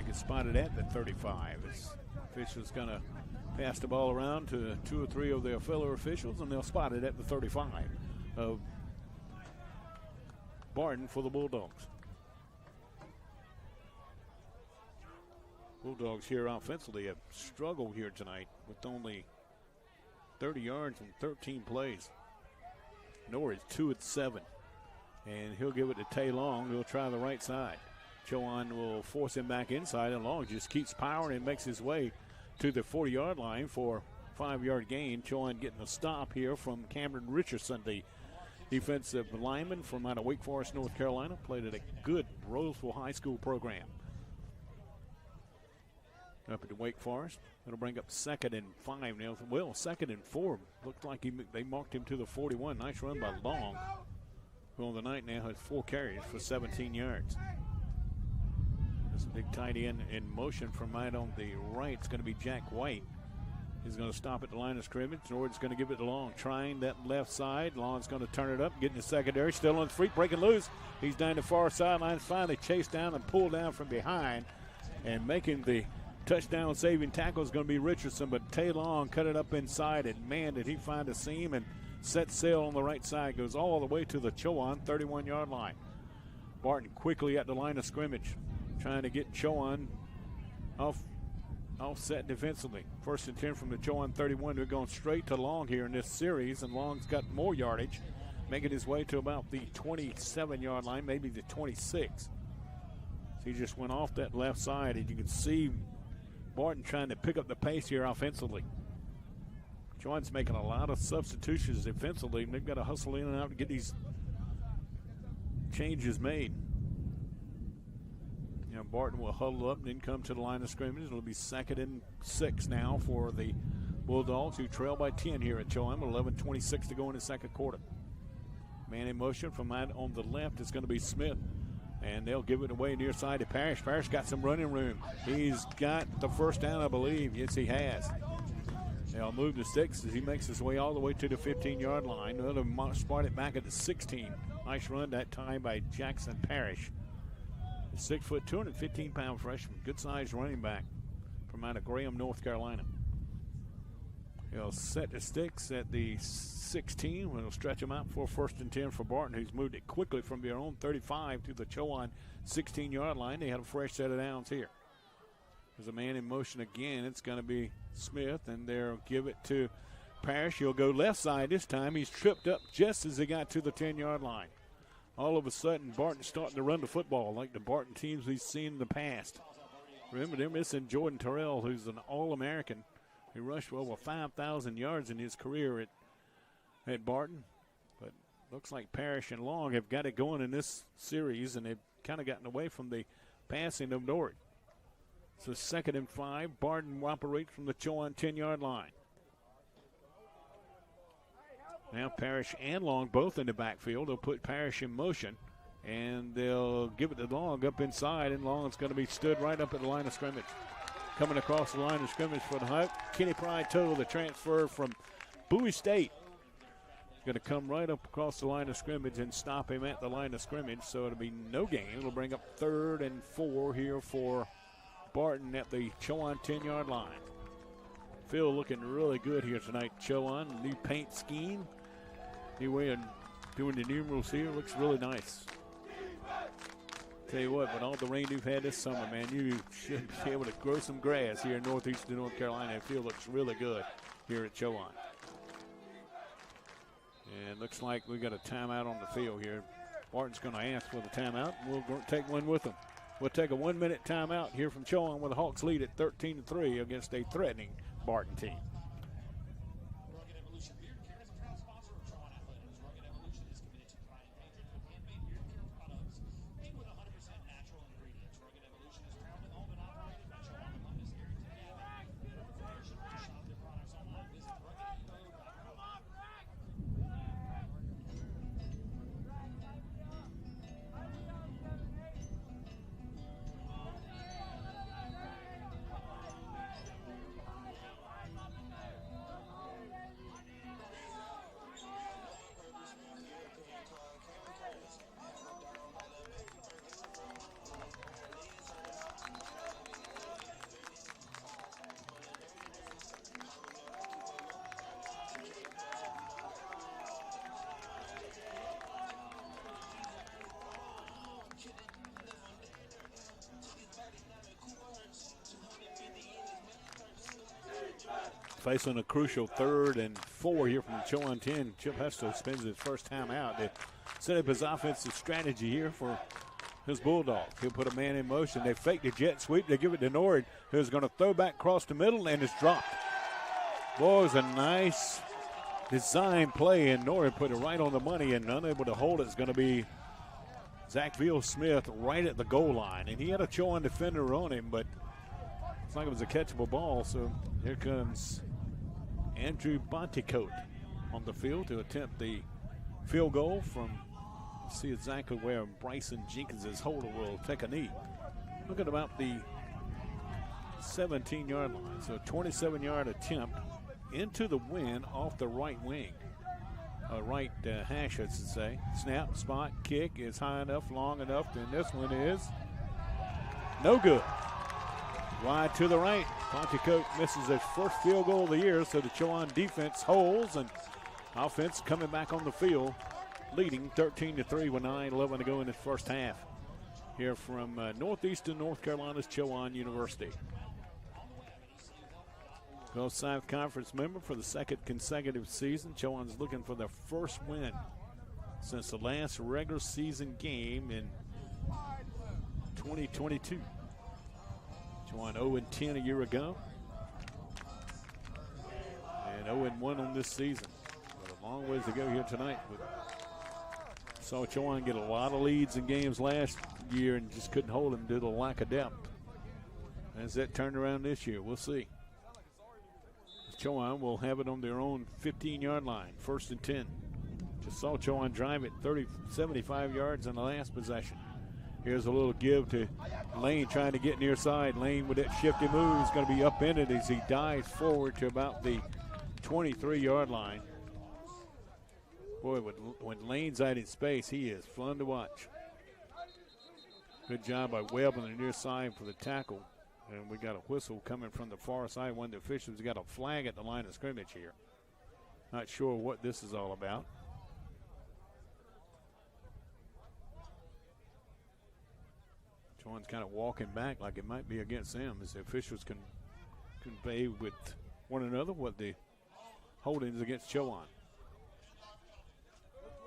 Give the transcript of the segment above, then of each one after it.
Quarterback is spotted at the 35. This official's going to pass the ball around to 2 or 3 of their fellow officials, and they'll spot it at the 35 of Barton for the Bulldogs. Bulldogs here offensively have struggled here tonight with only 30 yards and 13 plays. Norris 2 of 7. And he'll give it to Tay Long. He'll try the right side. Chowan will force him back inside, and Long just keeps powering and makes his way to the 40-yard line for a 5-yard gain. Chowan getting a stop here from Cameron Richardson, the defensive lineman from out of Wake Forest, North Carolina. Played at a good Roseville High School program. Up at Wake Forest. It'll bring up 2nd and 5 now. Well, 2nd and 4. Looked like they marked him to the 41. Nice run by Long, who on the night now has 4 carries for 17 yards. This big tight end in motion from right on the right. It's going to be Jack White. He's going to stop at the line of scrimmage. Norton's going to give it to Long. Trying that left side. Long's going to turn it up, getting the secondary. Still on his feet, breaking loose. He's down the far sideline. Finally chased down and pulled down from behind. And making the touchdown saving tackle is going to be Richardson. But Tay Long cut it up inside. And man, did he find a seam and set sail on the right side. Goes all the way to the Chowan 31-yard line. Barton quickly at the line of scrimmage, trying to get Chowan offset defensively. 1st and 10 from the Chowan 31. They're going straight to Long here in this series, and Long's got more yardage, making his way to about the 27-yard line, maybe the 26. So he just went off that left side, and you can see Barton trying to pick up the pace here offensively. Chowan's making a lot of substitutions defensively, and they've got to hustle in and out to get these changes made. You know, Barton will huddle up and then come to the line of scrimmage. It'll be 2nd and 6 now for the Bulldogs, who trail by 10 here at Chowan. 11:26 to go in the 2nd quarter. Man in motion from that on the left is going to be Smith. And they'll give it away near side to Parrish. Parrish got some running room. He's got the first down, I believe. Yes, he has. They'll move the sticks as he makes his way all the way to the 15-yard line. They'll spot it back at the 16. Nice run that time by Jackson Parrish. 6 foot, 215-pound freshman. Good-sized running back from out of Graham, North Carolina. He'll set the sticks at the 16. We'll stretch them out for 1st and 10 for Barton, who's moved it quickly from their own 35 to the Chowan 16-yard line. They had a fresh set of downs here. There's a man in motion again. It's going to be Smith, and they'll give it to Parrish. He'll go left side this time. He's tripped up just as he got to the 10-yard line. All of a sudden, Barton's starting to run the football like the Barton teams we've seen in the past. Remember, they're missing Jordan Terrell, who's an All-American. He rushed for over 5,000 yards in his career at Barton. But looks like Parrish and Long have got it going in this series, and they've kind of gotten away from the passing of Norton. So 2nd and 5. Barton will operate from the Chowan 10-yard line. Now Parrish and Long both in the backfield. They'll put Parrish in motion, and they'll give it to Long up inside, and Long's going to be stood right up at the line of scrimmage. Coming across the line of scrimmage for the Hunt, Kenny Pride-Total, the transfer from Bowie State. Going to come right up across the line of scrimmage and stop him at the line of scrimmage, so it'll be no gain. It'll bring up 3rd and 4 here for Barton at the Chowan 10-yard line. Phil looking really good here tonight. Chowan, new paint scheme. New way of doing the numerals here. Looks really nice. Tell you what, with all the rain we've had this summer, man, you should be able to grow some grass here in northeastern North Carolina. The field looks really good here at Chowan. And looks like we got a timeout on the field here. Barton's going to ask for the timeout, and we'll take one with them. We'll take a 1-minute timeout here from Chowan, where the Hawks lead at 13-3 against a threatening Barton team. Facing a crucial 3rd and 4 here from the Chowan 10. Chip Hester spends his first time out to set up his offensive strategy here for his Bulldogs. He'll put a man in motion. They fake the jet sweep. They give it to Norwood, who's going to throw back across the middle, and it's dropped. Boy, it was a nice design play, and Norwood put it right on the money, and unable to hold it is going to be Zach Veal-Smith right at the goal line. And he had a Chowan defender on him, but it's like it was a catchable ball. So here comes Andrew Bonticote on the field to attempt the field goal from, see exactly where Bryson Jenkins' holder will take a knee. Look at about the 17-yard line. So a 27-yard attempt into the wind off the right wing. Right hash, I should say. Snap, spot, kick is high enough, long enough, and this one is no good. Wide to the right. Ponticote misses his first field goal of the year, so the Chowan defense holds, and offense coming back on the field, leading 13-3 with 9:11 to go in the first half. Here from northeastern North Carolina's Chowan University. Gulf South Conference member for the 2nd consecutive season. Chowan's looking for their first win since the last regular season game in 2022. Chowan 0-10 a year ago, and 0-1 on this season. But a long ways to go here tonight. Saw Chowan get a lot of leads in games last year and just couldn't hold them due to the lack of depth. Has that turned around this year? We'll see. Chowan will have it on their own 15-yard line, 1st and 10. Just saw Chowan drive it 75 yards on the last possession. Here's a little give to Lane trying to get near side. Lane with that shifty move is going to be upended as he dives forward to about the 23-yard line. Boy, when Lane's out in space, he is fun to watch. Good job by Webb on the near side for the tackle. And we got a whistle coming from the far side. One of the officials got a flag at the line of scrimmage here. Not sure what this is all about. Chowan's kind of walking back like it might be against them as the officials can convey with one another what the holding is against Chowan.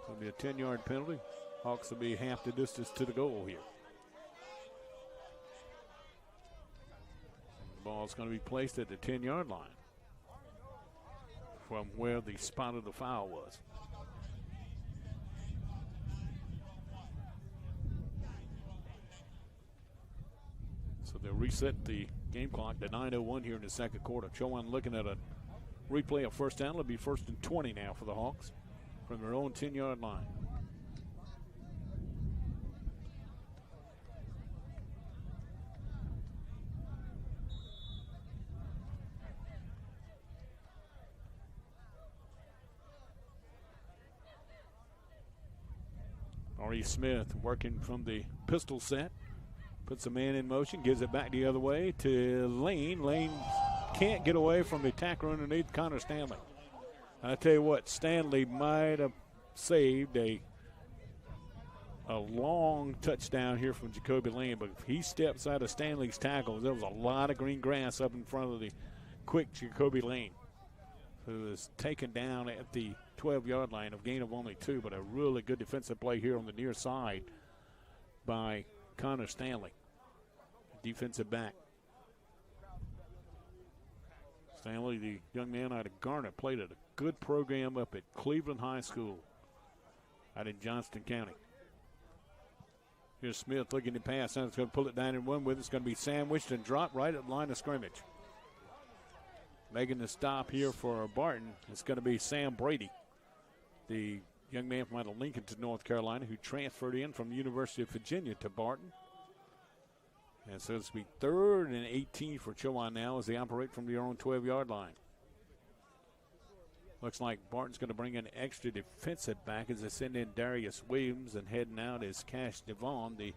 It'll be a 10-yard penalty. Hawks will be half the distance to the goal here. Ball's going to be placed at the 10-yard line from where the spot of the foul was. So they'll reset the game clock to 9:01 here in the second quarter. Chowan looking at a replay of first down. It'll be 1st and 20 now for the Hawks from their own 10-yard line. Ari Smith working from the pistol set. Puts a man in motion, gives it back the other way to Lane. Lane can't get away from the tackler underneath Connor Stanley. I tell you what, Stanley might have saved a long touchdown here from Jacoby Lane, but if he steps out of Stanley's tackles, there was a lot of green grass up in front of the quick Jacoby Lane, who is taken down at the 12-yard line of gain of only 2, but a really good defensive play here on the near side by Connor Stanley, defensive back. Stanley, the young man out of Garner, played at a good program up at Cleveland High School out in Johnston County. Here's Smith looking to pass. Now it's going to pull it down and run with it. It's going to be sandwiched and dropped right at the line of scrimmage. Making the stop here for Barton, it's going to be Sam Brady, the young man from out of Lincoln to North Carolina who transferred in from the University of Virginia to Barton. And so it's going to be 3rd and 18 for Chowan now as they operate from their own 12-yard line. Looks like Barton's going to bring in extra defensive back as they send in Darius Williams, and heading out is Cash Devon, the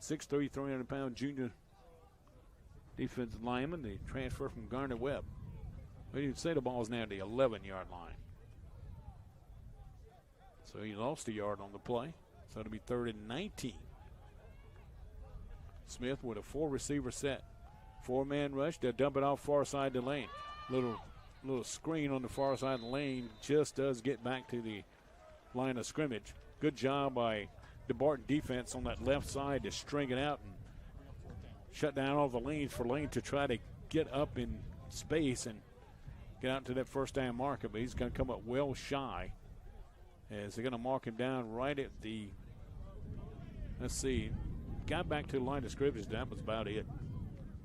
6'3", 300-pound junior defensive lineman, the transfer from Garner-Webb. But you'd say the ball's now at the 11-yard line. So he lost a yard on the play. So it'll be 3rd and 19. Smith with a 4-receiver set. 4-man rush. They'll dump it off far side to Lane. Little little screen on the far side of the lane, just does get back to the line of scrimmage. Good job by the Barton defense on that left side to string it out and shut down all the lanes for Lane to try to get up in space and get out to that first down marker, but he's going to come up well shy as they're going to mark him down right at the, let's see, got back to the line of scrimmage. That was about it.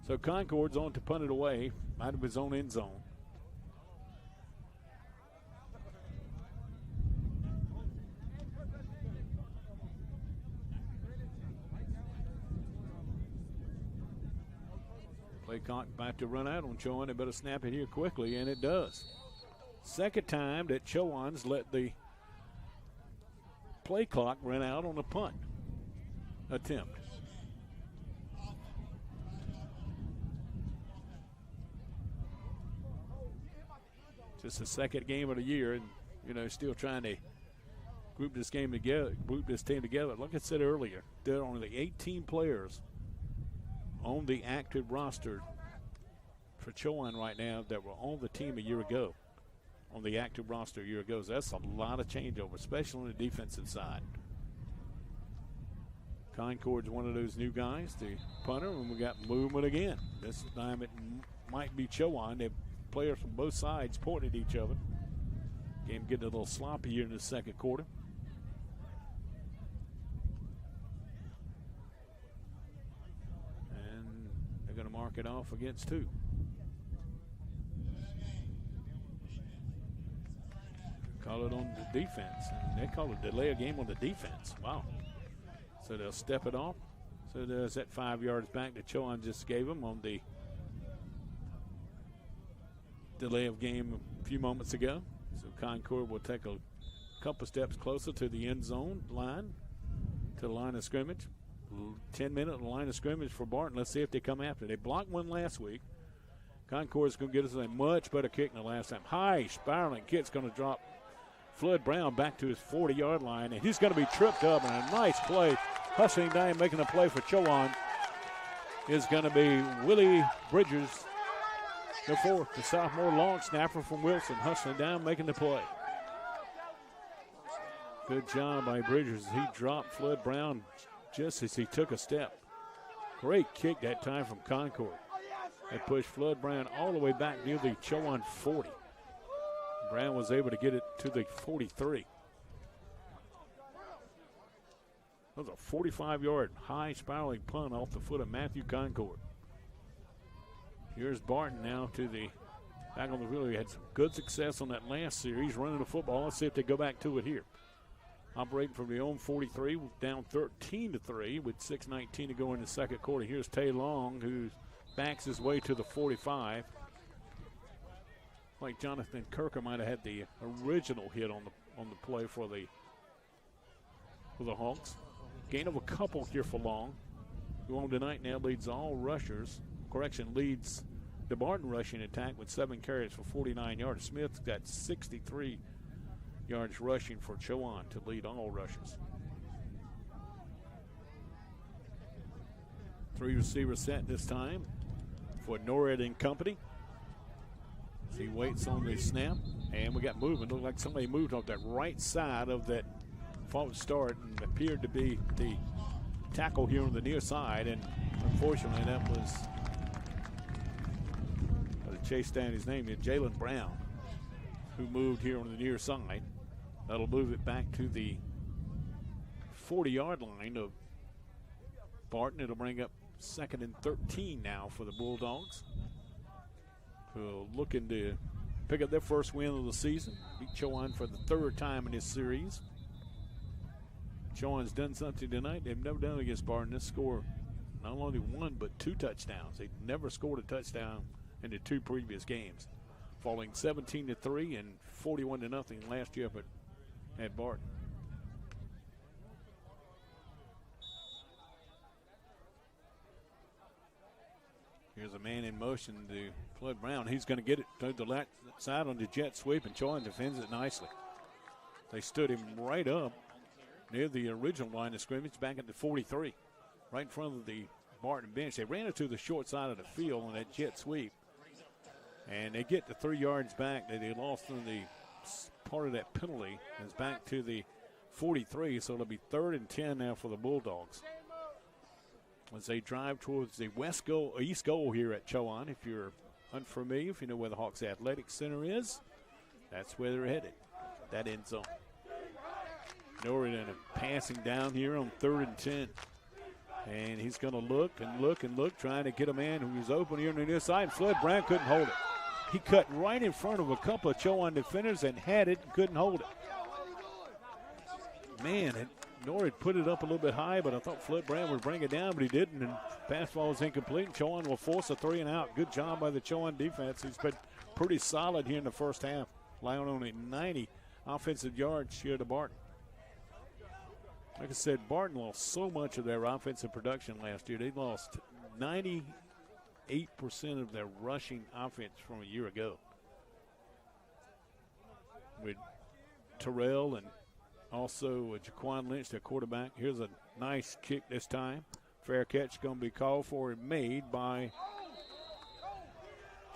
So Concord's on to punt it away out of his own end zone. Play clock about to run out on Chowan. They better snap it here quickly, and it does. Second time that Chowan's let the play clock run out on a punt attempt. Just the second game of the year, and still trying to group this game together, group this team together. Like I said earlier, there are only 18 players on the active roster for Chowan right now that were on the team a year ago. On the active roster a year ago. So that's a lot of changeover, especially on the defensive side. Concord's one of those new guys, the punter, and we got movement again. This time it might be Chowan. The players from both sides pointing at each other. Game getting a little sloppy here in the second quarter. And they're going to mark it off against two. Call it on the defense. And they call it delay a game on the defense. Wow. So they'll step it off. So there's that 5 yards back that Chowan just gave them on the delay of game a few moments ago. So Concord will take a couple steps closer to the end zone line, to the line of scrimmage. 10-minute line of scrimmage for Barton. Let's see if they come after. They blocked one last week. Concord's going to get us a much better kick than the last time. High spiraling kick's going to drop Flood Brown back to his 40-yard line, and he's going to be tripped up, and a nice play. Hustling down, making a play for Chowan is going to be Willie Bridges, the fourth, the sophomore long snapper from Wilson, hustling down, making the play. Good job by Bridges. He dropped Flood Brown just as he took a step. Great kick that time from Concord. They pushed Flood Brown all the way back near the Chowan 40. Brown was able to get it to the 43. That was a 45-yard high spiraling punt off the foot of Matthew Concord. Here's Barton now to the back on the field. He had some good success on that last series running the football. Let's see if they go back to it here. Operating from the own 43, down 13-3 with 6:19 to go in the second quarter. Here's Tay Long, who backs his way to the 45. Like Jonathan Kirker might have had the original hit on the play for the Hawks. Gain of a couple here for Long, who on tonight now leads all rushers. Leads the Barton rushing attack with 7 carries for 49 yards. Smith's got 63 yards rushing for Chowan to lead all rushers. 3 receivers set this time for Norred and company. As he waits on the snap, and we got movement. Looked like somebody moved off that right side of that false start and appeared to be the tackle here on the near side, and unfortunately that was chase down his name is Jalen Brown, who moved here on the near side. That'll move it back to the 40-yard line of Barton. It'll bring up 2nd and 13 now for the Bulldogs, who are looking to pick up their first win of the season. Beat Chowan for the 3rd time in this series. Chowan's done something tonight they've never done against Barton. This score not only 1 but 2 touchdowns. They've never scored a touchdown in the 2 previous games, falling 17-3 and 41-0 last year at Barton. Here's a man in motion to Floyd Brown. He's going to get it to the left side on the jet sweep, and Chowan defends it nicely. They stood him right up near the original line of scrimmage back at the 43, right in front of the Barton bench. They ran it to the short side of the field on that jet sweep. And they get the 3 yards back that they lost on the part of that penalty. It's back to the 43, so it'll be 3rd and 10 now for the Bulldogs as they drive towards the east goal here at Chowan. If you're unfamiliar, if you know where the Hawks Athletic Center is, that's where they're headed, that end zone. Norrie passing down here on 3rd and 10. And he's going to look and look and look, trying to get a man who's open here on the near side. Floyd Brown couldn't hold it. He cut right in front of a couple of Chowan defenders and had it and couldn't hold it. Man, Norrie put it up a little bit high, but I thought Floyd Brown would bring it down, but he didn't. And pass ball was incomplete. Chowan will force a 3 and out. Good job by the Chowan defense. He's been pretty solid here in the first half, allowing only 90 offensive yards here to Barton. Like I said, Barton lost so much of their offensive production last year. They lost 98% of their rushing offense from a year ago. With Terrell and also Jaquan Lynch, their quarterback. Here's a nice kick this time. Fair catch going to be called for and made by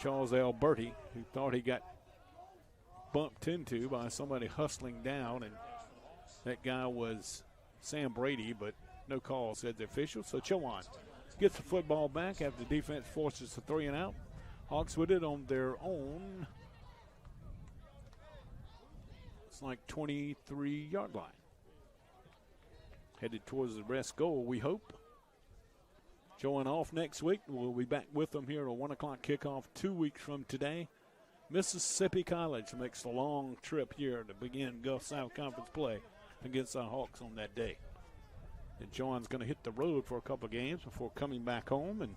Charles Alberti, who thought he got bumped into by somebody hustling down, and that guy was Sam Brady, but no call, said the official. So Chowan gets the football back after the defense forces the 3 and out. Hawks with it on their own. It's like 23-yard line. Headed towards the rest goal, we hope. Chowan off next week. We'll be back with them here at a 1 o'clock kickoff 2 weeks from today. Mississippi College makes the long trip here to begin Gulf South Conference play against our Hawks on that day. And Chowan's going to hit the road for a couple of games before coming back home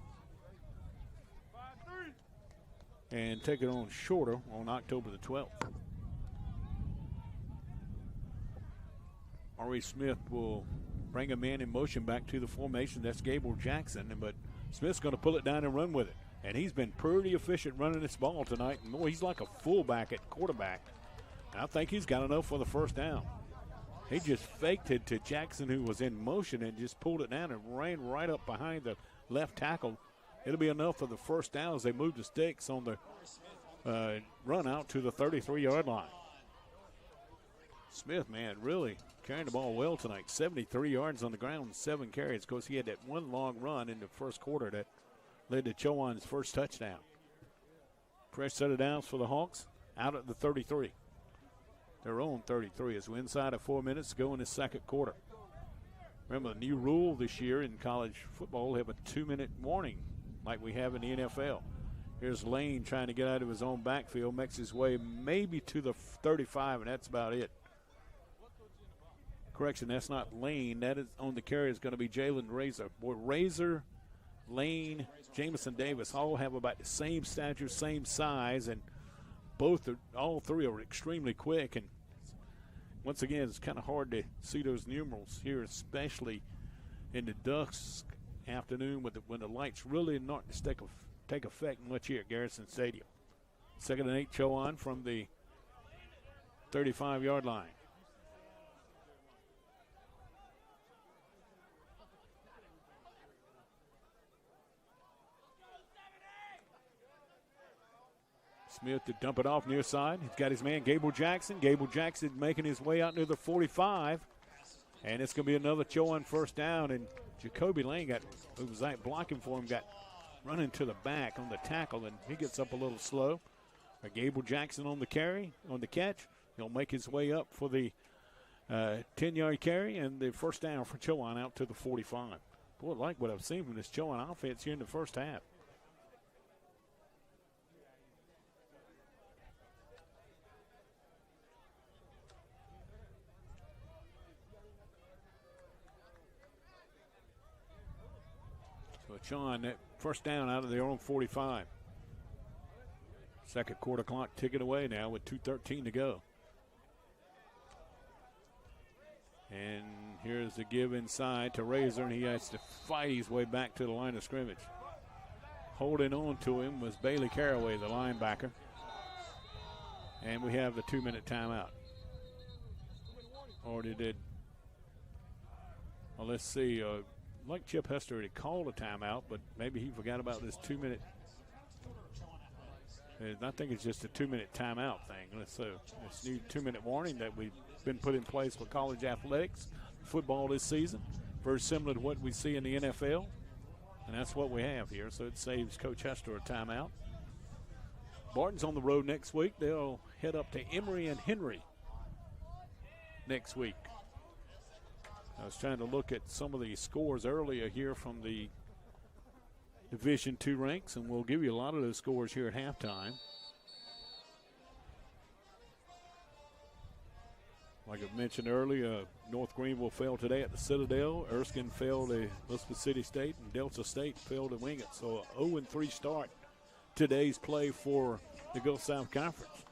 and take it on shorter on October the 12th. Ari Smith will bring a man in motion back to the formation. That's Gable Jackson, but Smith's going to pull it down and run with it. And he's been pretty efficient running this ball tonight. And boy, he's like a fullback at quarterback. I think he's got enough for the first down. He just faked it to Jackson, who was in motion, and just pulled it down and ran right up behind the left tackle. It'll be enough for the first down as they move the sticks on the run out to the 33-yard line. Smith, man, really carrying the ball well tonight. 73 yards on the ground, 7 carries. Of course, he had that one long run in the first quarter that led to Chowan's first touchdown. Fresh set of downs for the Hawks out at the 33. Their own 33 as we're inside of 4 minutes to go in the second quarter. Remember, the new rule this year in college football, have a 2-minute warning like we have in the NFL. Here's Lane trying to get out of his own backfield, makes his way maybe to the 35, and that's about it. Correction, that's not Lane. That is on the carry is going to be Jalen Razor. Boy, Razor, Lane, Jamison Davis all have about the same stature, same size, and all three are extremely quick. And once again, it's kind of hard to see those numerals here, especially in the dusk afternoon when the lights really not take effect much here at Garrison Stadium. 2nd and 8, Chowan from the 35-yard line. Smith to dump it off near side. He's got his man Gable Jackson. Gable Jackson making his way out near the 45. And it's going to be another Chowan first down. And Jacoby Lane who was blocking for him, got running to the back on the tackle, and he gets up a little slow. Gable Jackson on the catch. He'll make his way up for the 10-yard carry and the first down for Chowan out to the 45. Boy, I like what I've seen from this Chowan offense here in the first half. So Chowan, that first down out of their own 45. Second quarter clock ticking away now with 2:13 to go. And here's the give inside to Razor, and he has to fight his way back to the line of scrimmage. Holding on to him was Bailey Caraway, the linebacker. And we have the 2-minute timeout. Already did. Well, let's see. Like Chip Hester had called a timeout, but maybe he forgot about this 2-minute. And I think it's just a 2-minute timeout thing. So this new 2-minute warning that we've been put in place for college athletics, football this season, very similar to what we see in the NFL. And that's what we have here. So it saves Coach Hester a timeout. Barton's on the road next week. They'll head up to Emory and Henry next week. I was trying to look at some of the scores earlier here from the Division II ranks, and we'll give you a lot of those scores here at halftime. Like I mentioned earlier, North Greenville fell today at the Citadel. Erskine fell to Elizabeth City State, and Delta State fell to Wingate. So a 0-3 start today's play for the Gulf South Conference.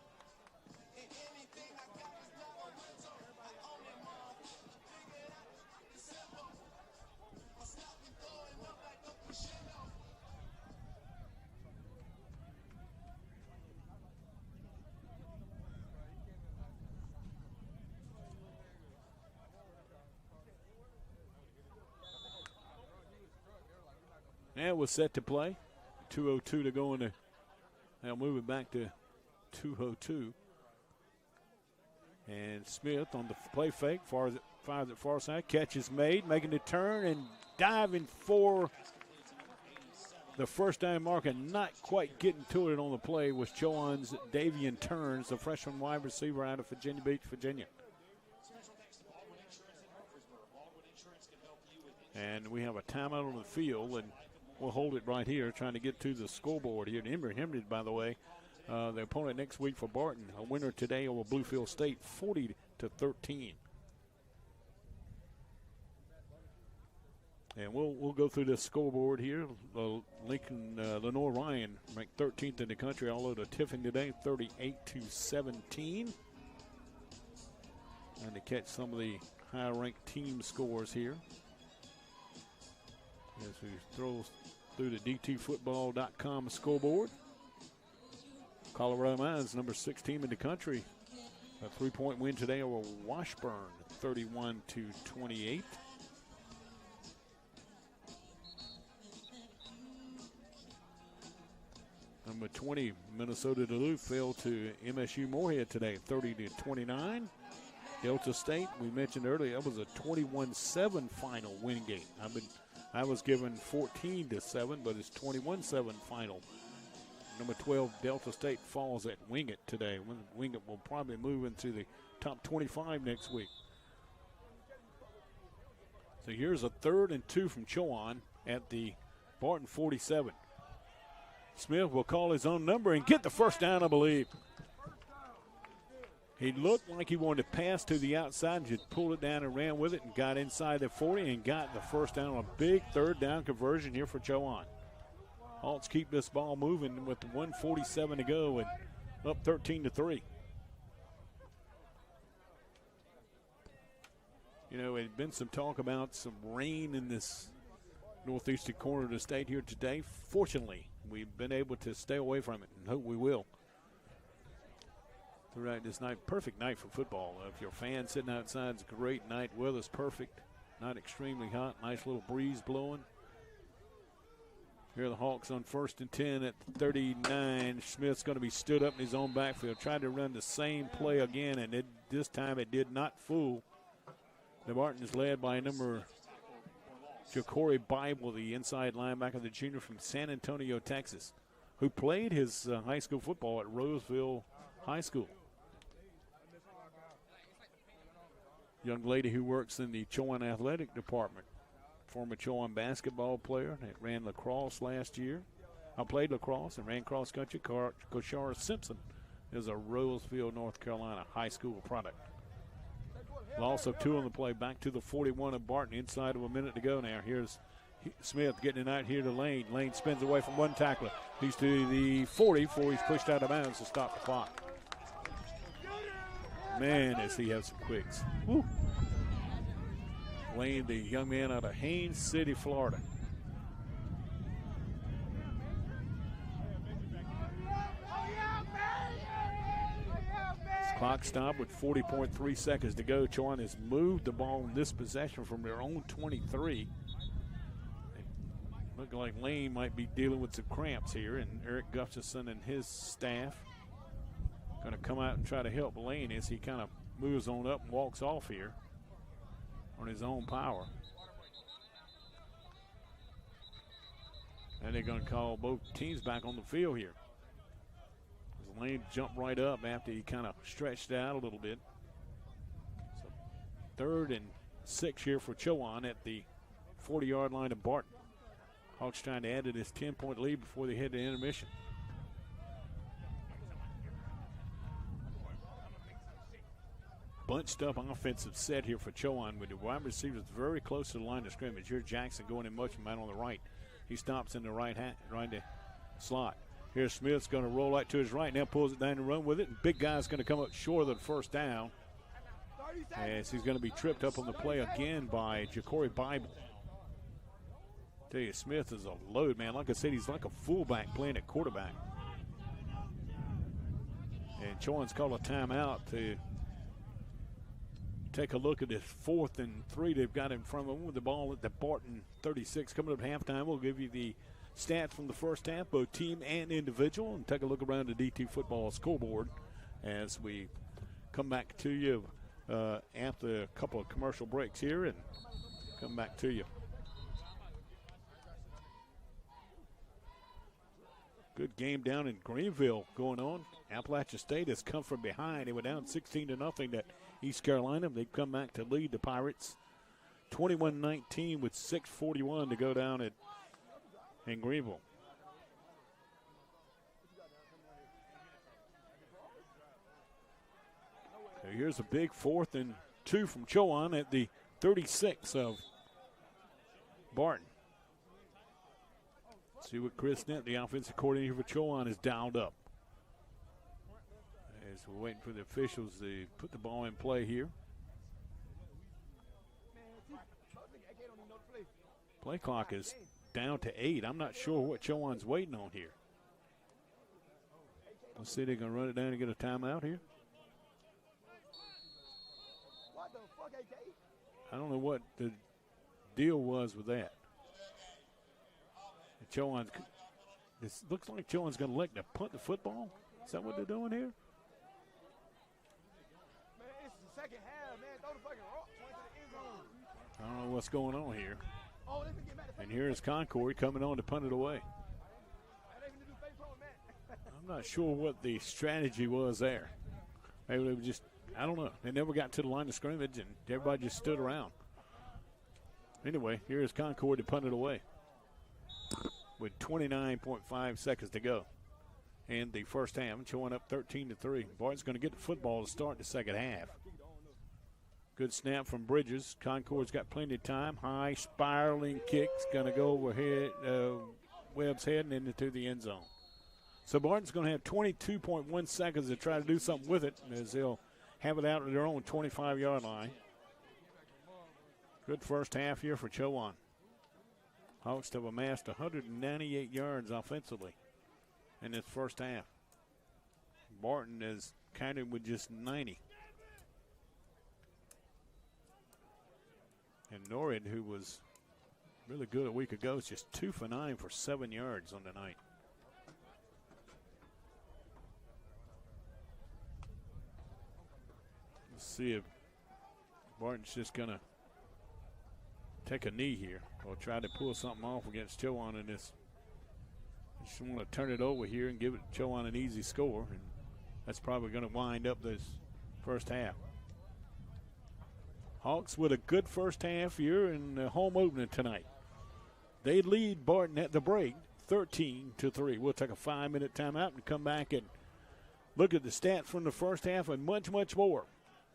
And we're set to play. 2:02 to go in the. They'll move it back to 2:02. And Smith on the play fake, fires at far side. Catch is made, making the turn and diving for the first down mark and not quite getting to it on the play was Chowan's Davian Turns, the freshman wide receiver out of Virginia Beach, Virginia. And we have a timeout on the field, and we'll hold it right here, trying to get to the scoreboard here. Emory, by the way, the opponent next week for Barton, a winner today over Bluefield State, 40-13. And we'll go through this scoreboard here. Lenore Ryan ranked 13th in the country, although to Tiffin today, 38-17. And to catch some of the high-ranked team scores here. As we throw through the DTFootball.com scoreboard. Colorado Mines, number 6 team in the country. A 3-point win today over Washburn, 31-28. Number 20, Minnesota Duluth, fell to MSU Moorhead today, 30-29. Delta State, we mentioned earlier, that was a 21-7 final win game. I was given 14-7, but it's 21-7 final. Number 12, Delta State falls at Wingate today. Wingate will probably move into the top 25 next week. So here's a 3rd and 2 from Chowan at the Barton 47. Smith will call his own number and get the first down, I believe. He looked like he wanted to pass to the outside and just pulled it down and ran with it and got inside the 40 and got the first down on a big 3rd down conversion here for Chowan. Hawks keep this ball moving with 1:47 to go and up 13-3. You know, there's been some talk about some rain in this northeastern corner of the state here today. Fortunately, we've been able to stay away from it and hope we will throughout this night. Perfect night for football. If you're a fan sitting outside, it's a great night. Weather's perfect. Not extremely hot. Nice little breeze blowing. Here are the Hawks on 1st and 10 at 39. Smith's going to be stood up in his own backfield. Tried to run the same play again, and this time it did not fool. The Barton is led by number Ja'Cory Bible, the inside linebacker, the junior from San Antonio, Texas, who played his high school football at Roseville High School. Young lady who works in the Chowan athletic department. Former Chowan basketball player that ran lacrosse last year. I played lacrosse and ran cross country. Koshara Simpson is a Roseville, North Carolina high school product. Loss of 2 on the play. Back to the 41 of Barton. Inside of a minute to go now. Here's Smith getting it out here to Lane. Lane spins away from one tackler. He's to the 40 before he's pushed out of bounds to stop the clock. Man, does he have some quicks. Woo. Lane, the young man out of Haines City, Florida. Clock stop with 40.3 seconds to go. Chowan has moved the ball in this possession from their own 23. Look like Lane might be dealing with some cramps here, and Eric Gustafson and his staff going to come out and try to help Lane as he kind of moves on up and walks off here on his own power. And they're going to call both teams back on the field here. As Lane jumped right up after he kind of stretched out a little bit. So 3rd and 6 here for Chowan at the 40-yard line of Barton. Hawks trying to add to this 10-point lead before they head to intermission. Bunched up offensive set here for Chowan with the wide receivers very close to the line of scrimmage. Here's Jackson going in motion man on the right. He stops in the right slot. Here's Smith's going to roll right to his right. Now pulls it down and run with it. And big guy's going to come up short of the first down. As he's going to be tripped up on the play again by Ja'Cory Bible. Tell you, Smith is a load, man. Like I said, he's like a fullback playing at quarterback. And Chowan's called a timeout to take a look at this 4th and 3 they've got in front of them with the ball at the Barton 36. Coming up at halftime, we'll give you the stats from the first half, both team and individual, and take a look around the DT football scoreboard as we come back to you after a couple of commercial breaks here and come back to you. Good game down in Greenville going on. Appalachia State has come from behind. They were down 16-0 at East Carolina. They've come back to lead the Pirates 21-19 with 6:41 to go down in Greenville. So here's a big 4th and 2 from Chowan at the 36 of Barton. See what Chris Nett, the offensive coordinator for Chowan, is dialed up. As we're waiting for the officials to put the ball in play here. Play clock is down to 8. I'm not sure what Chowan's waiting on here. Let's see if they're going to run it down and get a timeout here. I don't know what the deal was with that. Chowan's, this looks like Chowan's going to elect to punt the football. Is that what they're doing here? Man, it's the second half, man. Throw the fucking rock to the end zone. I don't know what's going on here. And here's Concord coming on to punt it away. I'm not sure what the strategy was there. Maybe they were just, I don't know. They never got to the line of scrimmage and everybody just stood around. Anyway, here's Concord to punt it away with 29.5 seconds to go in the first half. Showing up 13-3. Barton's going to get the football to start the second half. Good snap from Bridges. Concord's got plenty of time. High spiraling kick's going to go overhead. Webb's head and into the end zone. So Barton's going to have 22.1 seconds to try to do something with it as they'll have it out at their own 25-yard line. Good first half here for Chowan. Hawks have amassed 198 yards offensively in this first half. Barton is counted with just 90. And Norrid, who was really good a week ago, is just 2 for 9 for 7 yards on the night. Let's see if Barton's just going to take a knee here or try to pull something off against Chowan in this. Just want to turn it over here and give it Chowan an easy score, and that's probably going to wind up this first half. Hawks with a good first half here in the home opener tonight. They lead Barton at the break 13-3. We'll take a 5-minute timeout and come back and look at the stats from the first half and much, much more.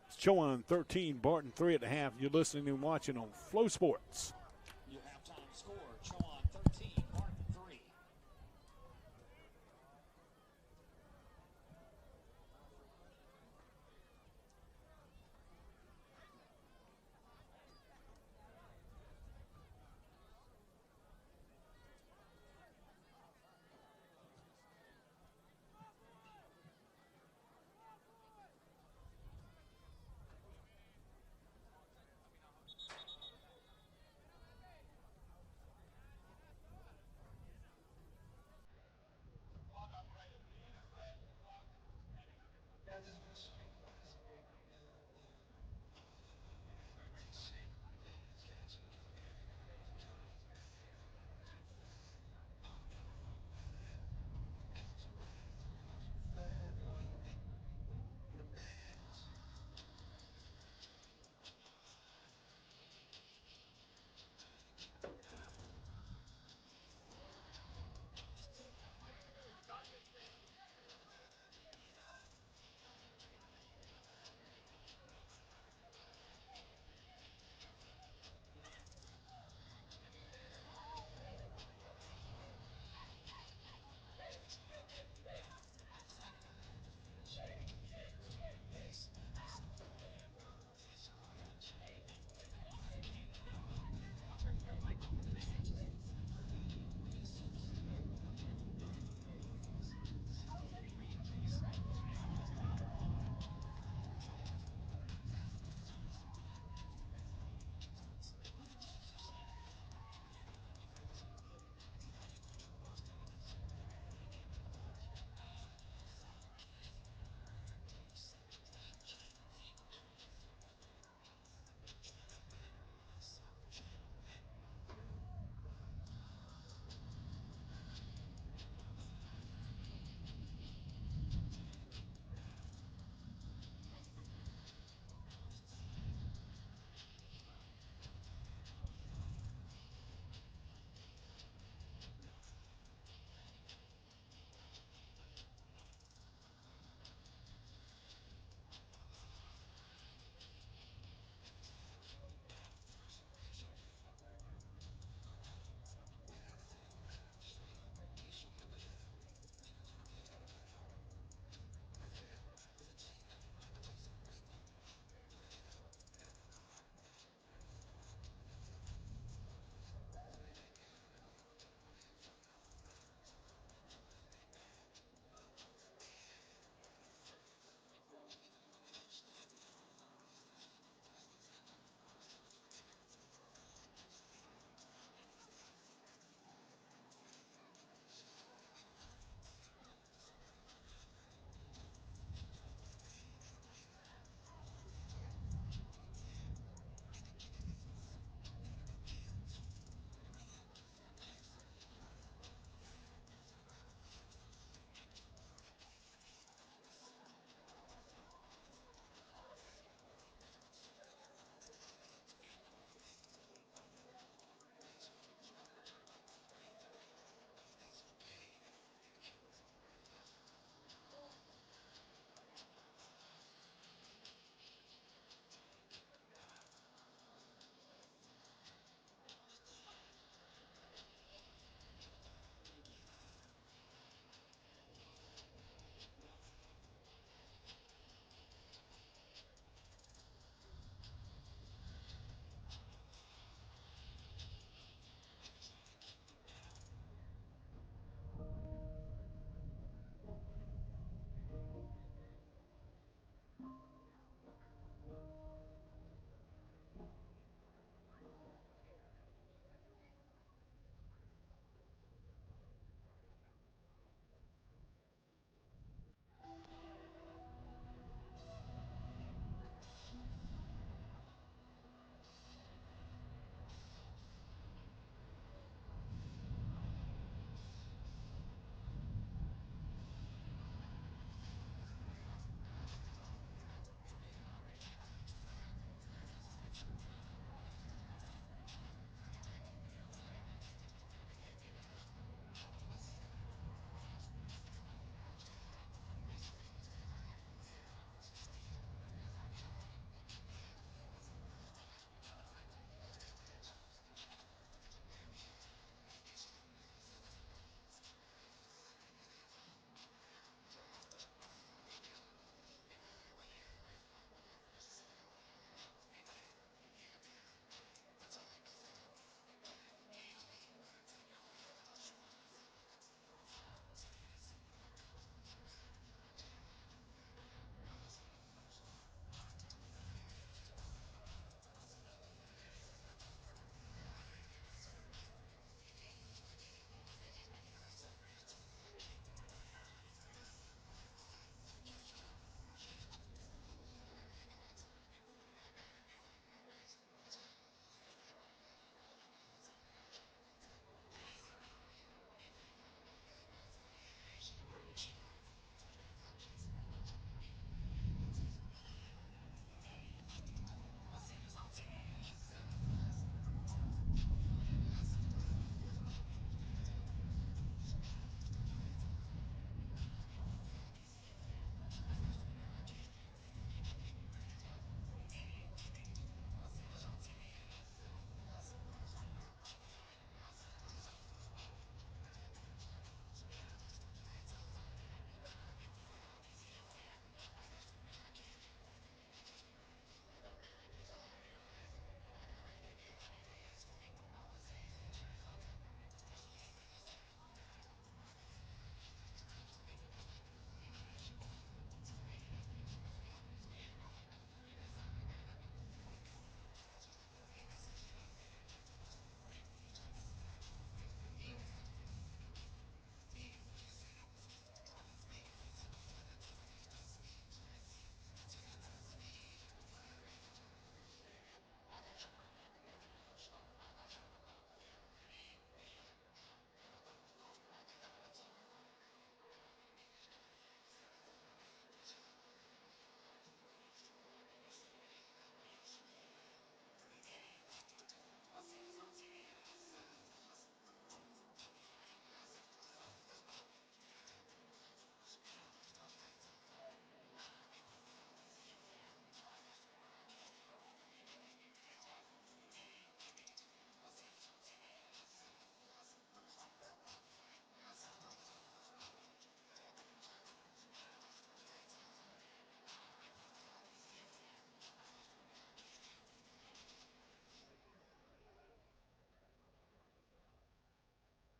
It's Chowan 13, Barton 3 at the half. You're listening and watching on Flow Sports. Your halftime score, Chowan 13, Barton 3.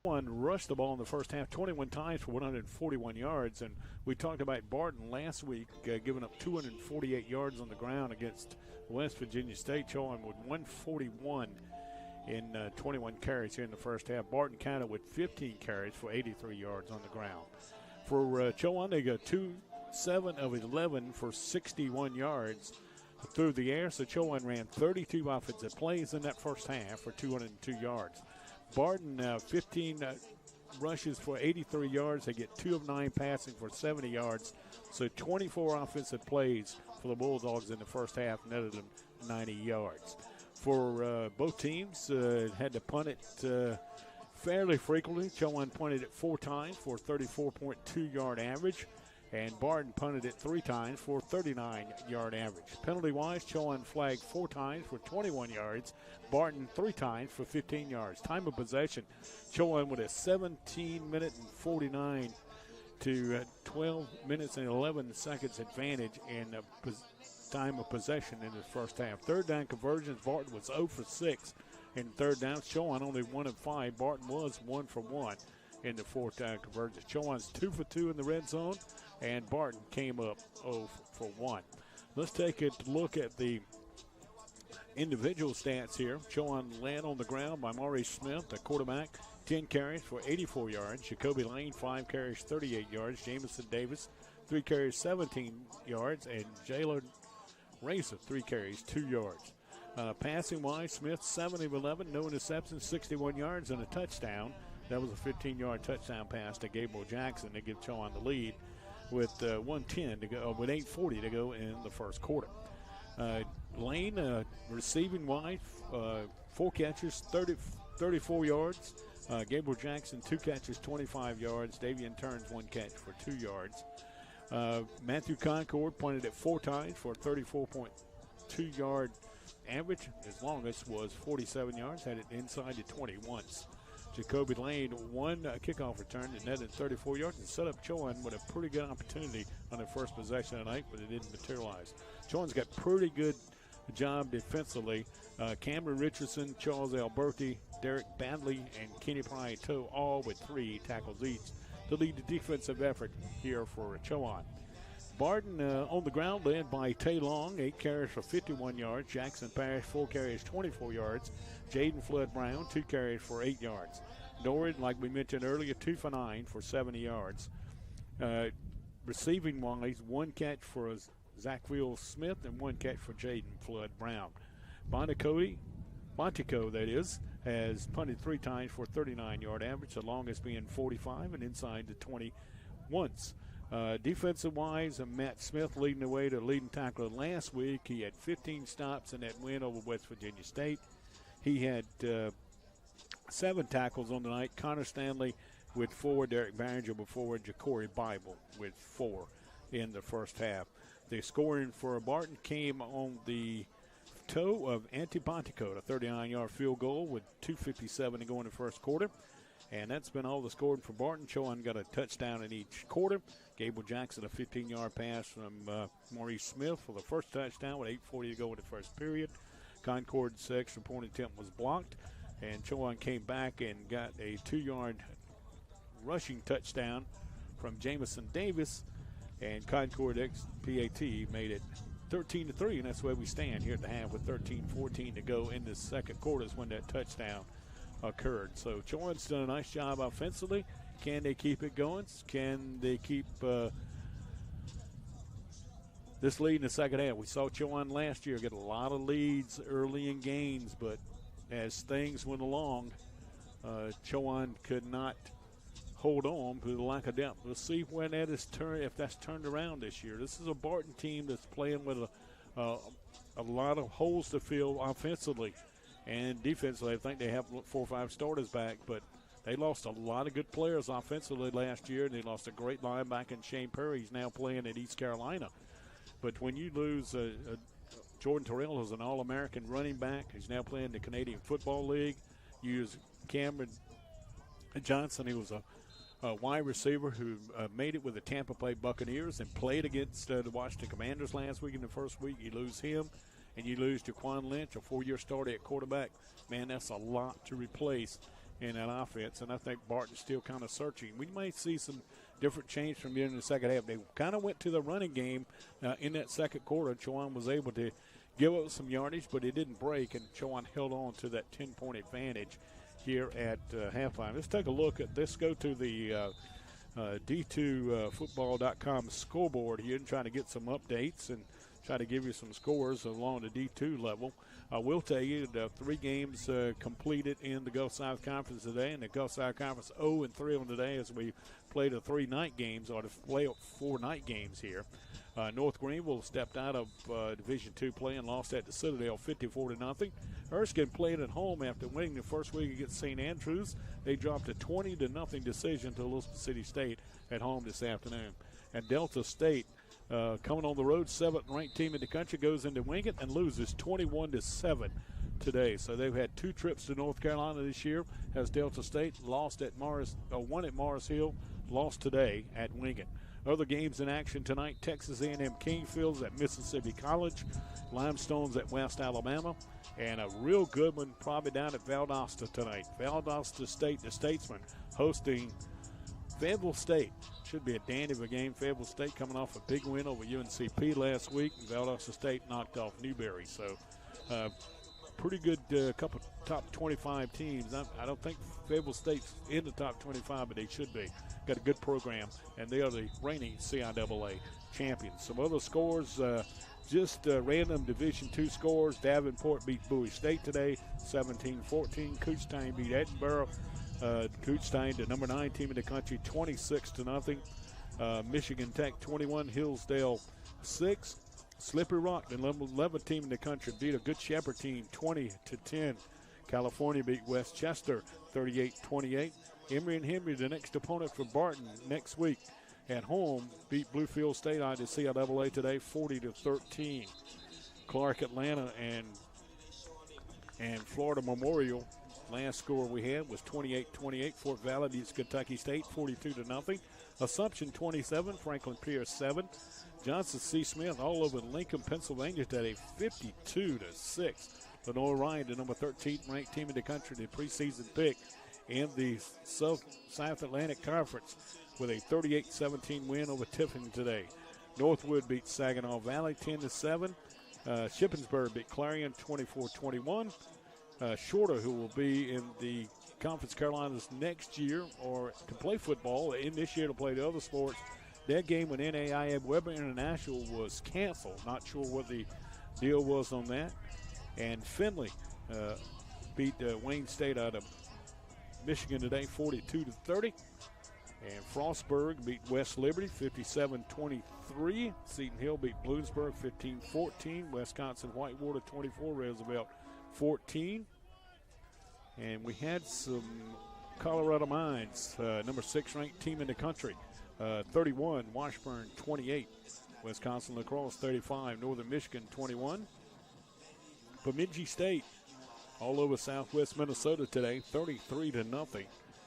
Chowan rushed the ball in the first half 21 times for 141 yards, and we talked about Barton last week giving up 248 yards on the ground against West Virginia State. Chowan with 141 in 21 carries here in the first half. Barton County with 15 carries for 83 yards on the ground. For Chowan, they got 7 of 11 for 61 yards through the air. So Chowan ran 32 offensive plays in that first half for 202 yards. Barton, 15 rushes for 83 yards. They get 2 of 9 passing for 70 yards. So 24 offensive plays for the Bulldogs in the first half, netted them 90 yards. For both teams, had to punt it fairly frequently. Chowan punted it 4 times for a 34.2-yard average, and Barton punted it 3 times for a 39-yard average. Penalty-wise, Chowan flagged 4 times for 21 yards, Barton 3 times for 15 yards. Time of possession, Chowan with a 17-minute and 49 to 12 minutes and 11 seconds advantage in time of possession in the first half. Third down conversions, Barton was 0 for 6 in third down. Chowan only 1 of 5. Barton was 1 for 1 in the fourth down conversions. Chowan's 2 for 2 in the red zone, and Barton came up 0 for 1. Let's take a look at the individual stats here. Chowan led on the ground by Maurice Smith, the quarterback, 10 carries for 84 yards. Jacoby Lane, 5 carries, 38 yards. Jamison Davis, 3 carries, 17 yards. And Jalen Racer, 3 carries, 2 yards. Passing-wise, Smith, 7 of 11, no interceptions, 61 yards and a touchdown. That was a 15-yard touchdown pass to Gabriel Jackson to give Chowan the lead with 1:10 to go, with 8:40 to go in the first quarter. Lane, receiving-wise, 4 catches, 34 yards. Gabriel Jackson, 2 catches, 25 yards. Davian Turns, 1 catch for 2 yards. Matthew Concord punted it 4 times for a 34.2-yard average. His longest was 47 yards, had it inside the 20 once. Jacoby Lane, 1 kickoff return that netted 34 yards and set up Chowan with a pretty good opportunity on their first possession tonight, but it didn't materialize. Chowan's got pretty good job defensively. Cameron Richardson, Charles Alberti, Derek Badley, and Kenny Prieto all with 3 tackles each to lead the defensive effort here for Chowan. Barton on the ground led by Tay Long, 8 carries for 51 yards. Jackson Parrish, 4 carries, 24 yards. Jaden Flood Brown, 2 carries for 8 yards. Norwood, like we mentioned earlier, 2 for 9 for 70 yards. Receiving-wise, 1 catch for Zachfield Smith and 1 catch for Jaden Flood Brown. Montico, that is, has punted 3 times for a 39-yard average, the longest being 45 and inside the 20 once. Defensive-wise, Matt Smith leading the way to leading tackler last week. He had 15 stops in that win over West Virginia State. He had 7 tackles on the night. Connor Stanley with 4, Derek Barringer with 4, Ja'Cory Bible with 4 in the first half. The scoring for Barton came on the toe of Antipontico, a 39-yard field goal with 2:57 to go in the first quarter. And that's been all the scoring for Barton. Chowan got a touchdown in each quarter. Gabriel Jackson, a 15-yard pass from Maurice Smith for the first touchdown with 8:40 to go in the first period. Concord's extra point attempt was blocked. And Chowan came back and got a 2-yard rushing touchdown from Jamison Davis. And Concord PAT made it 13-3, and that's where we stand here at the half with 13-14 to go in the second quarter is when that touchdown occurred. So Chowan's done a nice job offensively. Can they keep it going? Can they keep this lead in the second half? We saw Chowan last year get a lot of leads early in games, but as things went along, Chowan could not hold on for the lack of depth. We'll see when that is if that's turned around this year. This is a Barton team that's playing with a lot of holes to fill offensively and defensively. I think they have 4 or 5 starters back, but they lost a lot of good players offensively last year, and they lost a great linebacker in Shane Perry. He's now playing at East Carolina. But when you lose Jordan Terrell, who's an All-American running back, he's now playing in the Canadian Football League. You use Cameron Johnson, he was a wide receiver who made it with the Tampa Bay Buccaneers and played against the Washington Commanders last week in the first week. You lose him, and you lose Jaquan Lynch, a 4-year starter at quarterback. Man, that's a lot to replace in that offense, and I think Barton's still kind of searching. We may see some different change from here in the second half. They kind of went to the running game in that second quarter. Chowan was able to give up some yardage, but it didn't break, and Chowan held on to that 10-point advantage here at halftime. Let's take a look at this. Go to the D2football.com scoreboard here and try to get some updates and try to give you some scores along the D2 level. I will tell you the 3 games completed in the Gulf South Conference today, and the Gulf South Conference 0-3 on today as we played the 3 night games, or the 4 night games here. North Greenville stepped out of Division II play and lost at the Citadel 54-0. Erskine played at home after winning the first week against St. Andrews. They dropped a 20-0 decision to Elizabeth City State at home this afternoon. And Delta State, coming on the road, 7th ranked team in the country, goes into Wingate and loses 21-7 today. So they've had 2 trips to North Carolina this year. Has Delta State won at Morris Hill, lost today at Wingate. Other games in action tonight: Texas A&M Kingfields at Mississippi College, Limestones at West Alabama, and a real good one probably down at Valdosta tonight. Valdosta State, the Statesmen, hosting Fayetteville State. Should be a dandy of a game. Fayetteville State coming off a big win over UNCP last week, and Valdosta State knocked off Newberry. So pretty good couple top 25 teams. I don't think Fayetteville State's in the top 25, but they should be. Got a good program, and they are the reigning CIAA champions. Some other scores, just random Division II scores. Davenport beat Bowie State today, 17-14. Kuchstein beat Edinburgh. Kuchstein, the number 9 team in the country, 26-0. Michigan Tech 21, Hillsdale 6. Slippery Rock, the number 11 team in the country, beat a Good Shepherd team 20-10. California beat Westchester 38-28. Emory and Henry, the next opponent for Barton next week at home, beat Bluefield State out of CIAA today 40-13. Clark Atlanta and Florida Memorial, last score we had was 28-28. Fort Valley beats Kentucky State 42-0. Assumption 27, Franklin Pierce 7. Johnson C. Smith all over Lincoln, Pennsylvania today 52-6. Lenore Ryan, the number 13th ranked team in the country, the preseason pick in the South Atlantic Conference, with a 38-17 win over Tiffin today. Northwood beat Saginaw Valley 10-7. Shippensburg beat Clarion 24-21. Shorter, who will be in the Conference Carolinas next year, or to play football, in this year to play the other sports. That game with NAIA Weber International was canceled. Not sure what the deal was on that. And Findlay beat Wayne State out of Michigan today 42-30. And Frostburg beat West Liberty 57-23. Seton Hill beat Bloomsburg 15-14. Wisconsin Whitewater 24, Roosevelt 14. And we had some Colorado Mines, number 6 ranked team in the country, 31. Washburn 28. Wisconsin Lacrosse 35. Northern Michigan 21. Bemidji State all over southwest Minnesota today, 33-0.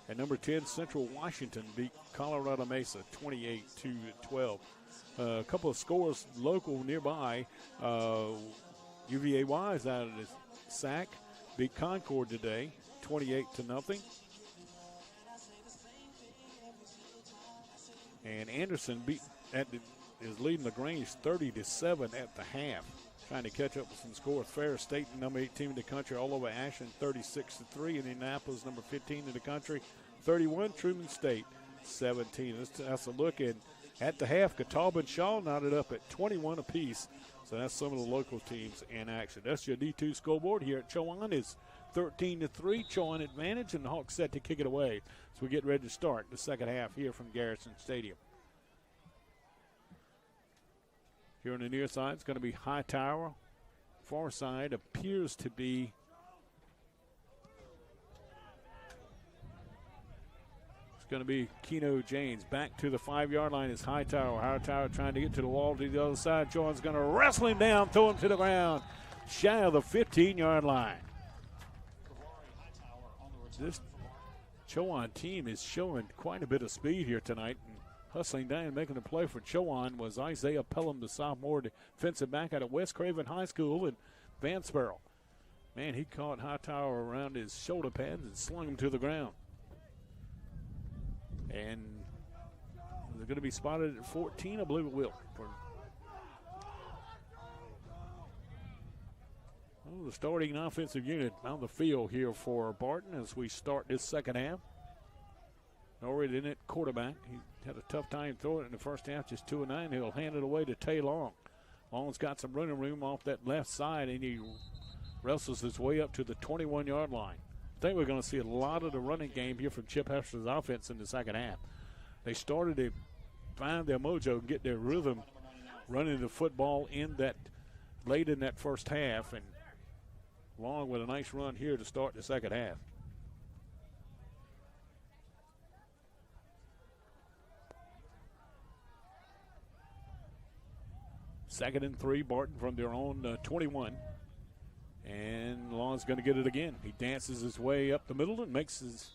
And number 10, Central Washington beat Colorado Mesa 28-12. A couple of scores local nearby. UVA is out of the SAC, beat Concord today 28-0. And Anderson is leading LaGrange 30-7 at the half. Trying to catch up with some scores. Ferris State, number 8 team in the country, all over Ashland, 36-3. Indianapolis, number 15 in the country, 31. Truman State, 17. That's a look at the half. Catawba and Shaw knotted up at 21 apiece. So that's some of the local teams in action. That's your D2 scoreboard here at Chowan. It's 13-3. Chowan advantage, and the Hawks set to kick it away. So we get ready to start the second half here from Garrison Stadium. Here on the near side, it's going to be Hightower. Far side appears to be going to be Keno James. Back to the 5-yard line is Hightower. Hightower trying to get to the wall to the other side. Chowan's going to wrestle him down, throw him to the ground, shy of the 15-yard line. This Chowan team is showing quite a bit of speed here tonight. And hustling down and making the play for Chowan was Isaiah Pelham, the sophomore defensive back out of West Craven High School in Vanceboro. Man, he caught Hightower around his shoulder pads and slung him to the ground. And they're going to be spotted at 14, I believe it will. Well, the starting offensive unit on the field here for Barton as we start this second half. Already in it, quarterback. He had a tough time throwing it in the first half, just 2 of 9. He'll hand it away to Tay Long. Long's got some running room off that left side, and he wrestles his way up to the 21-yard line. I think we're going to see a lot of the running game here from Chip Hester's offense in the second half. They started to find their mojo and get their rhythm running the football in that late in that first half, and Long with a nice run here to start the second half. Second and 3, Barton from their own 21. And Long's going to get it again. He dances his way up the middle and makes his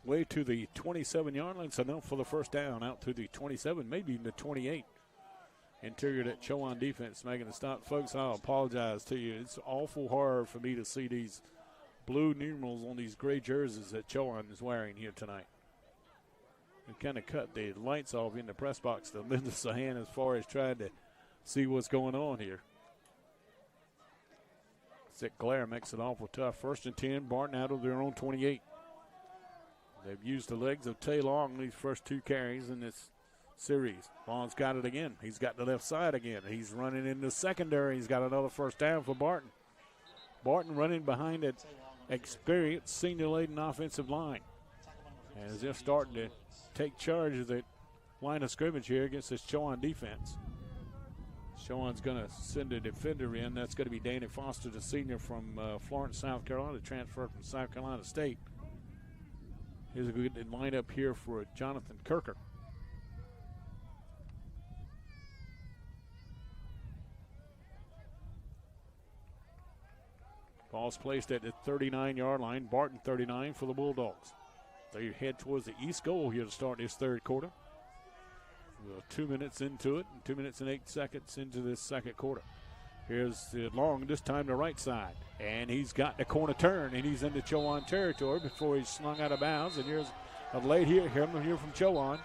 way to the 27-yard line. So now for the first down out to the 27, maybe even the 28. Interior that Chowan defense making a stop. Folks, I'll apologize to you. It's awful hard for me to see these blue numerals on these gray jerseys that Chowan is wearing here tonight. We kind of cut the lights off in the press box to lend us a hand as far as trying to see what's going on here. Thick glare makes it awful tough. First and 10, Barton out of their own 28. They've used the legs of Tay Long these first 2 carries in this series. Long's got it again. He's got the left side again. He's running in the secondary. He's got another first down for Barton. Barton running behind an experienced, senior-laden offensive line. And they're starting to take charge of the line of scrimmage here against this Chowan defense. Chowan's going to send a defender in. That's going to be Danny Foster, the senior from Florence, South Carolina, transferred from South Carolina State. Here's a good lineup here for Jonathan Kirker. Ball's placed at the 39-yard line. Barton 39 for the Bulldogs. They head towards the east goal here to start this third quarter. We're 2 minutes into it, and 2 minutes and 8 seconds into this second quarter. Here's Long, this time the right side. And he's got the corner turn, and he's into Chowan territory before he's slung out of bounds. And here's a late here from Chowan.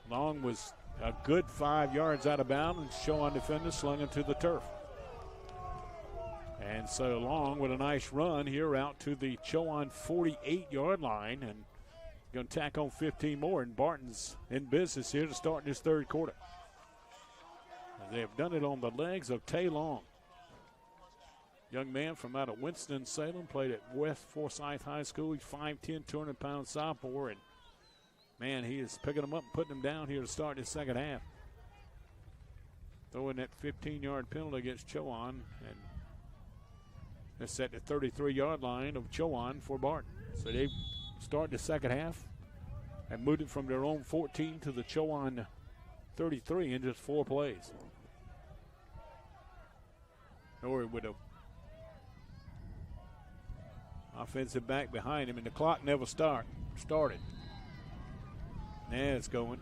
Long was a good 5 yards out of bounds, and Chowan defender slung him to the turf. And so Long with a nice run here out to the Chowan 48-yard line, and going to tack on 15 more, and Barton's in business here to start this third quarter. And they have done it on the legs of Tay Long. Young man from out of Winston-Salem, played at West Forsyth High School. He's 5'10", 200-pound sophomore, and man, he is picking them up and putting them down here to start this second half. Throwing that 15-yard penalty against Chowan, and it's at the 33-yard line of Chowan for Barton. So they start the second half and moved it from their own 14 to the Chowan 33 in just 4 plays. Norrie with a offensive back behind him, and the clock never started. Now it's going.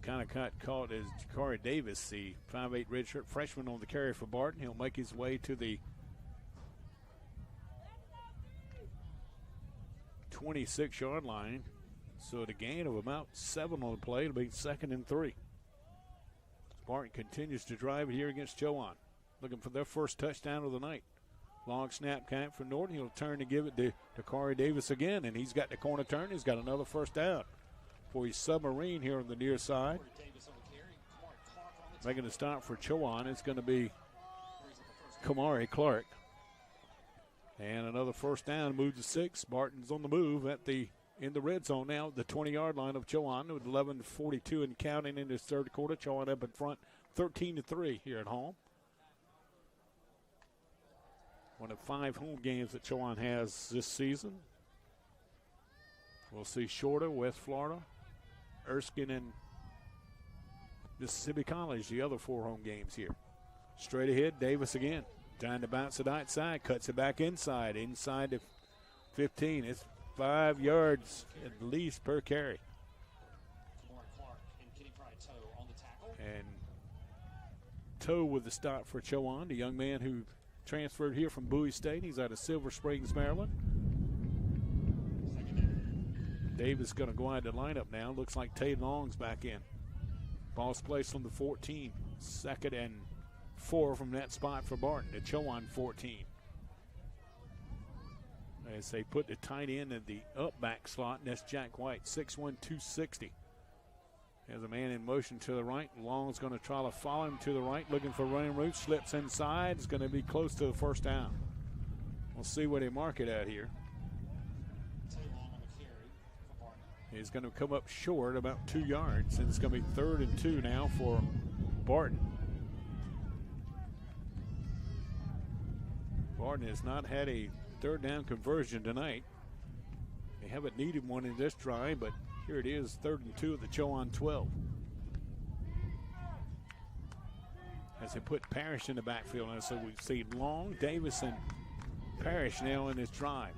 Kind of caught as Ja'Cory Davis, the 5'8" redshirt freshman, on the carry for Barton. He'll make his way to the 26-yard line. So the gain of about 7 on the play. It'll be 2nd and 3. Barton continues to drive here against Chowan, looking for their first touchdown of the night. Long snap count for Norton. He'll turn to give it to Ja'Cory Davis again, and he's got the corner turn. He's got another first down for his submarine here on the near side. Making a stop for Chowan, it's going to be Kamari Clark. And another first down, move to 6. Barton's on the move in the red zone now, the 20-yard line of Chowan with 11:42 and counting in this third quarter. Chowan up in front, 13-3 here at home. One of 5 home games that Chowan has this season. We'll see Shorter, West Florida, Erskine, and Mississippi College, the other 4 home games here. Straight ahead, Davis again. Trying to bounce it outside, cuts it back inside the 15. It's 5 yards at least per carry. Clark and Kenny Pride Toe on the tackle. And Toe with the stop for Chowan, the young man who transferred here from Bowie State. He's out of Silver Springs, Maryland. Davis going to go out of the lineup now. Looks like Tay Long's back in. Ball's placed on the 14. 2nd and 4 from that spot for Barton at Chowan 14. As they put the tight end in the up back slot, and that's Jack White, 6'1", 260. There's a man in motion to the right. Long's going to try to follow him to the right, looking for running route. Slips inside. It's going to be close to the first down. We'll see where they mark it at here. He's going to come up short about 2 yards, and it's going to be 3rd and 2 now for Barton. Barton has not had a 3rd down conversion tonight. They haven't needed one in this drive, but here it is, 3rd and 2 at the Chowan 12. As they put Parrish in the backfield, and so we've seen Long, Davis, and Parrish now in this drive.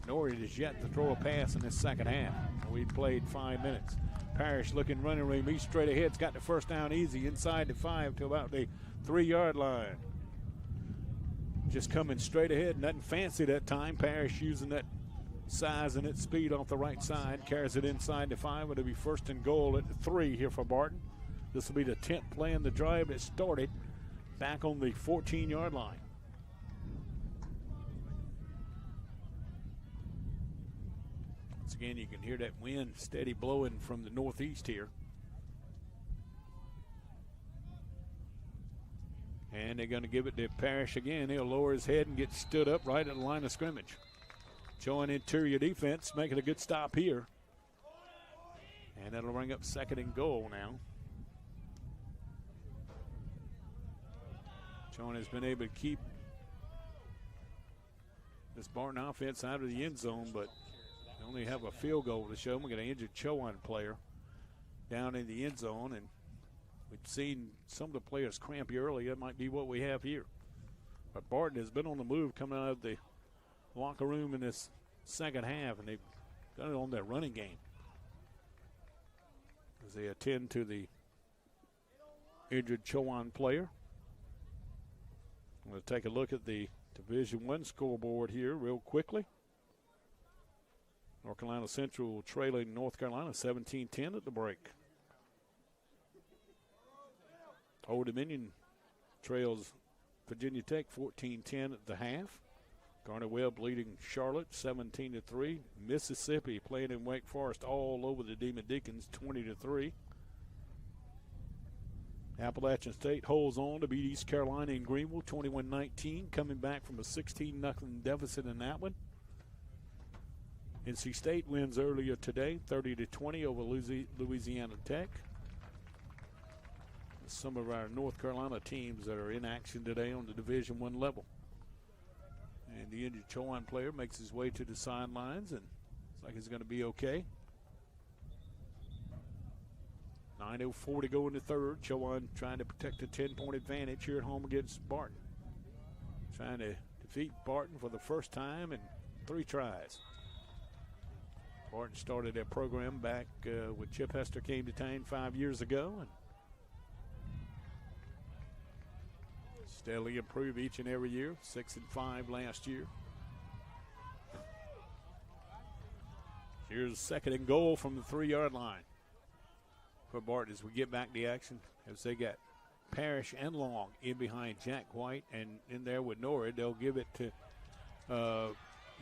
Norrie is yet to throw a pass in this second half. We played 5 minutes. Parrish looking running room. He's straight ahead. He's got the first down easy inside the 5 to about the 3-yard line. Just coming straight ahead. Nothing fancy that time. Parrish using that size and its speed off the right side. Carries it inside the 5. It'll be 1st and goal at the 3 here for Barton. This will be the 10th play in the drive that started back on the 14-yard line. Once again, you can hear that wind steady blowing from the northeast here. And they're going to give it to Parrish again. He'll lower his head and get stood up right at the line of scrimmage. Showing interior defense, making a good stop here. And that'll bring up 2nd and goal now. Chowan has been able to keep this Barton offense out of the end zone, but they only have a field goal to show. We're going to injure Chowan player down in the end zone, and we've seen some of the players crampy early. That might be what we have here. But Barton has been on the move coming out of the locker room in this second half, and they've done it on their running game as they attend to the injured Chowan player. I'm going to take a look at the Division I scoreboard here real quickly. North Carolina Central trailing North Carolina 17-10 at the break. Old Dominion trails Virginia Tech 14-10 at the half. Garner Webb leading Charlotte 17-3. Mississippi playing in Wake Forest all over the Demon Deacons 20-3. Appalachian State holds on to beat East Carolina in Greenville 21-19, coming back from a 16-0 deficit in that one. NC State wins earlier today 30-20 over Louisiana Tech. Some of our North Carolina teams that are in action today on the Division I level. And the injured Chowan player makes his way to the sidelines, and looks like he's going to be okay. 9:04 to go in the third. Chowan trying to protect a 10-point advantage here at home against Barton. Trying to defeat Barton for the first time in 3 tries. Barton started their program back when Chip Hester came to town 5 years ago, and steadily improve each and every year. 6-5 last year. Here's 2nd and goal from the 3-yard line for Barton as we get back to action. As they got Parrish and Long in behind Jack White, and in there with Norrie. They'll give it to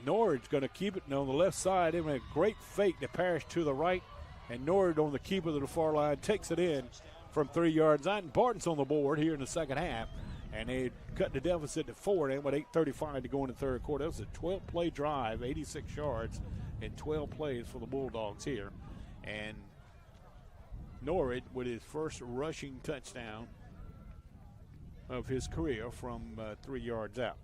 Norrid's going to keep it on the left side. They made a great fake to Parrish to the right, and Norrid on the keeper to the far line takes it in from 3 yards out. And Barton's on the board here in the second half, and they cut the deficit to 4 and with 8:35 to go in the third quarter. That was a 12-play drive, 86 yards, and 12 plays for the Bulldogs here. And Norrid with his first rushing touchdown of his career from 3 yards out.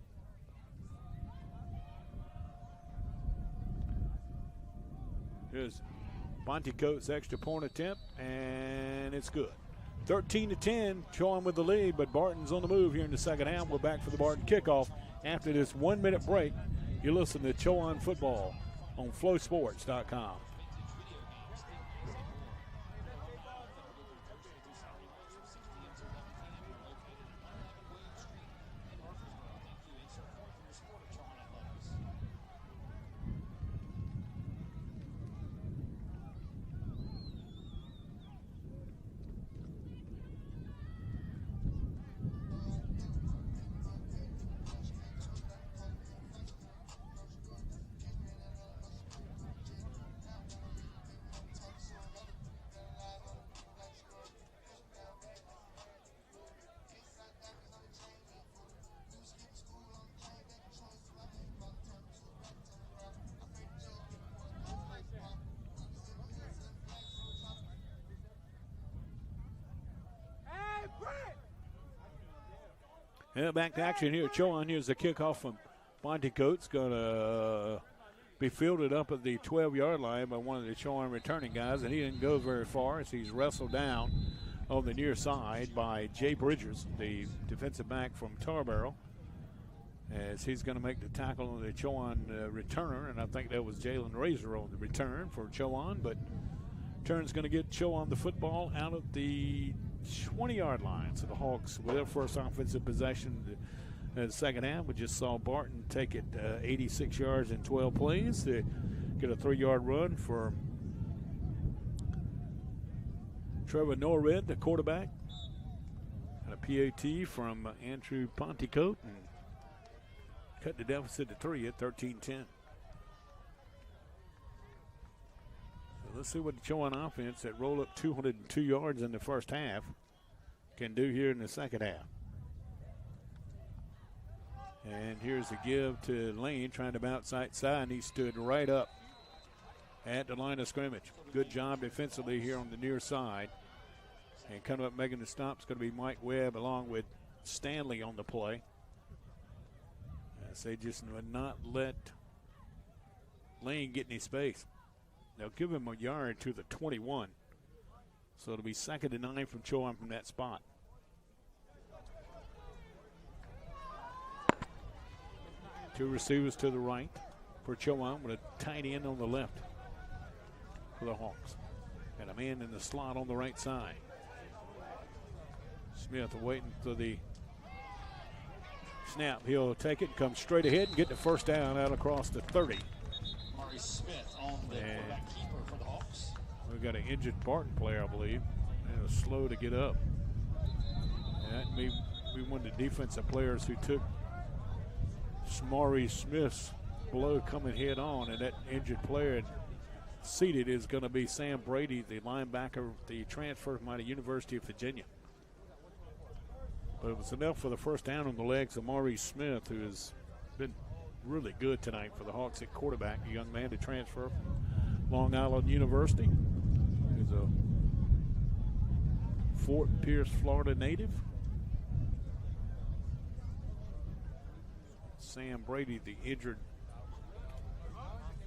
Here's Bontecote's extra point attempt, and it's good. 13-10, Chowan with the lead, but Barton's on the move here in the second half. We're back for the Barton kickoff after this 1-minute break. You listen to Chowan football on flowsports.com. Yeah, back to action here. Chowan, here's the kickoff from Pontecote's going to be fielded up at the 12-yard line by one of the Chowan returning guys, and he didn't go very far as he's wrestled down on the near side by Jay Bridgers, the defensive back from Tarboro, as he's going to make the tackle on the Chowan returner, and I think that was Jalen Razor on the return for Chowan, but Turn's going to get Chowan the football out of the 20-yard line. So the Hawks with their first offensive possession in the second half. We just saw Barton take it 86 yards in 12 plays to get a 3-yard run for Trevor Norred, the quarterback, and a PAT from Andrew Pontecote, and cut the deficit to 3 at 13-10. So let's see what the Chowan offense that rolled up 202 yards in the first half can do here in the second half. And here's the give to Lane, trying to bounce outside, and he stood right up at the line of scrimmage. Good job defensively here on the near side. And coming up making the stop is going to be Mike Webb along with Stanley on the play, as they just would not let Lane get any space. They'll give him a yard to the 21. So it'll be 2nd and 9 from Chowan from that spot. Two receivers to the right for Chowan with a tight end on the left for the Hawks. And a man in the slot on the right side. Smith waiting for the snap. He'll take it and come straight ahead and get the first down out across the 30. Murray Smith on the quarterback keeper for the Hawks. We've got an injured Barton player, I believe. And it was slow to get up. And that may be one of the defensive players who took Murray Smith's blow coming head on, and that injured player seated is going to be Sam Brady, the linebacker, the transfer from out of University of Virginia. But it was enough for the first down on the legs of Maurice Smith, who has been really good tonight for the Hawks at quarterback, a young man to transfer from Long Island University. He's a Fort Pierce, Florida native. Sam Brady, the injured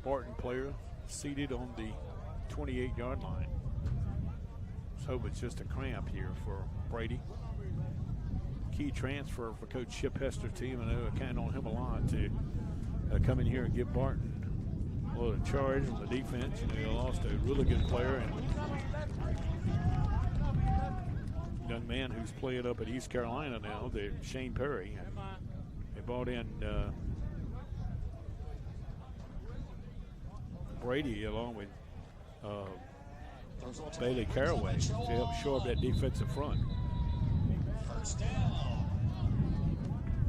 Barton player, seated on the 28-yard line. Let's hope it's just a cramp here for Brady. Key transfer for Coach Chip Hester's team. I know I count on him a lot to come in here and give Barton a little charge on the defense. You know, they lost a really good player and young man who's playing up at East Carolina now, the Shane Perry. And they brought in Brady along with Bailey Caraway to help shore up that defensive front. First down.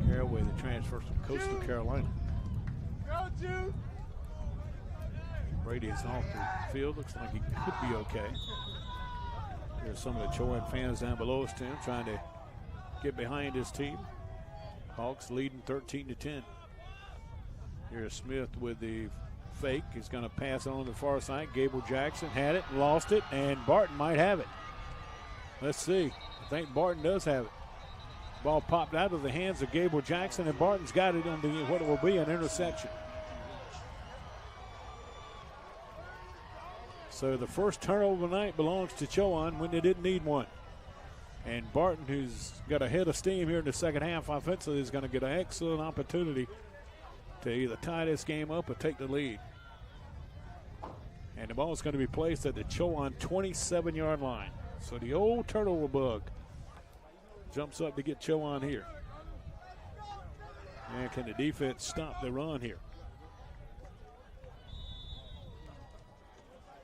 Caraway, the transfer from Coastal Carolina. Brady is off the field. Looks like he could be okay. There's some of the Chowan fans down below us, Tim, trying to get behind his team. Hawks leading 13-10. Here's Smith with the fake. He's going to pass it on the far side. Gable Jackson had it, lost it, and Barton might have it. Let's see. I think Barton does have it. Ball popped out of the hands of Gable Jackson, and Barton's got it on the what will be an interception. So the first turnover of the night belongs to Chowan when they didn't need one. And Barton, who's got a head of steam here in the second half offensively, is going to get an excellent opportunity to either tie this game up or take the lead. And the ball is going to be placed at the Chowan 27-yard line. So the old turnover bug jumps up to get Chowan here. And can the defense stop the run here?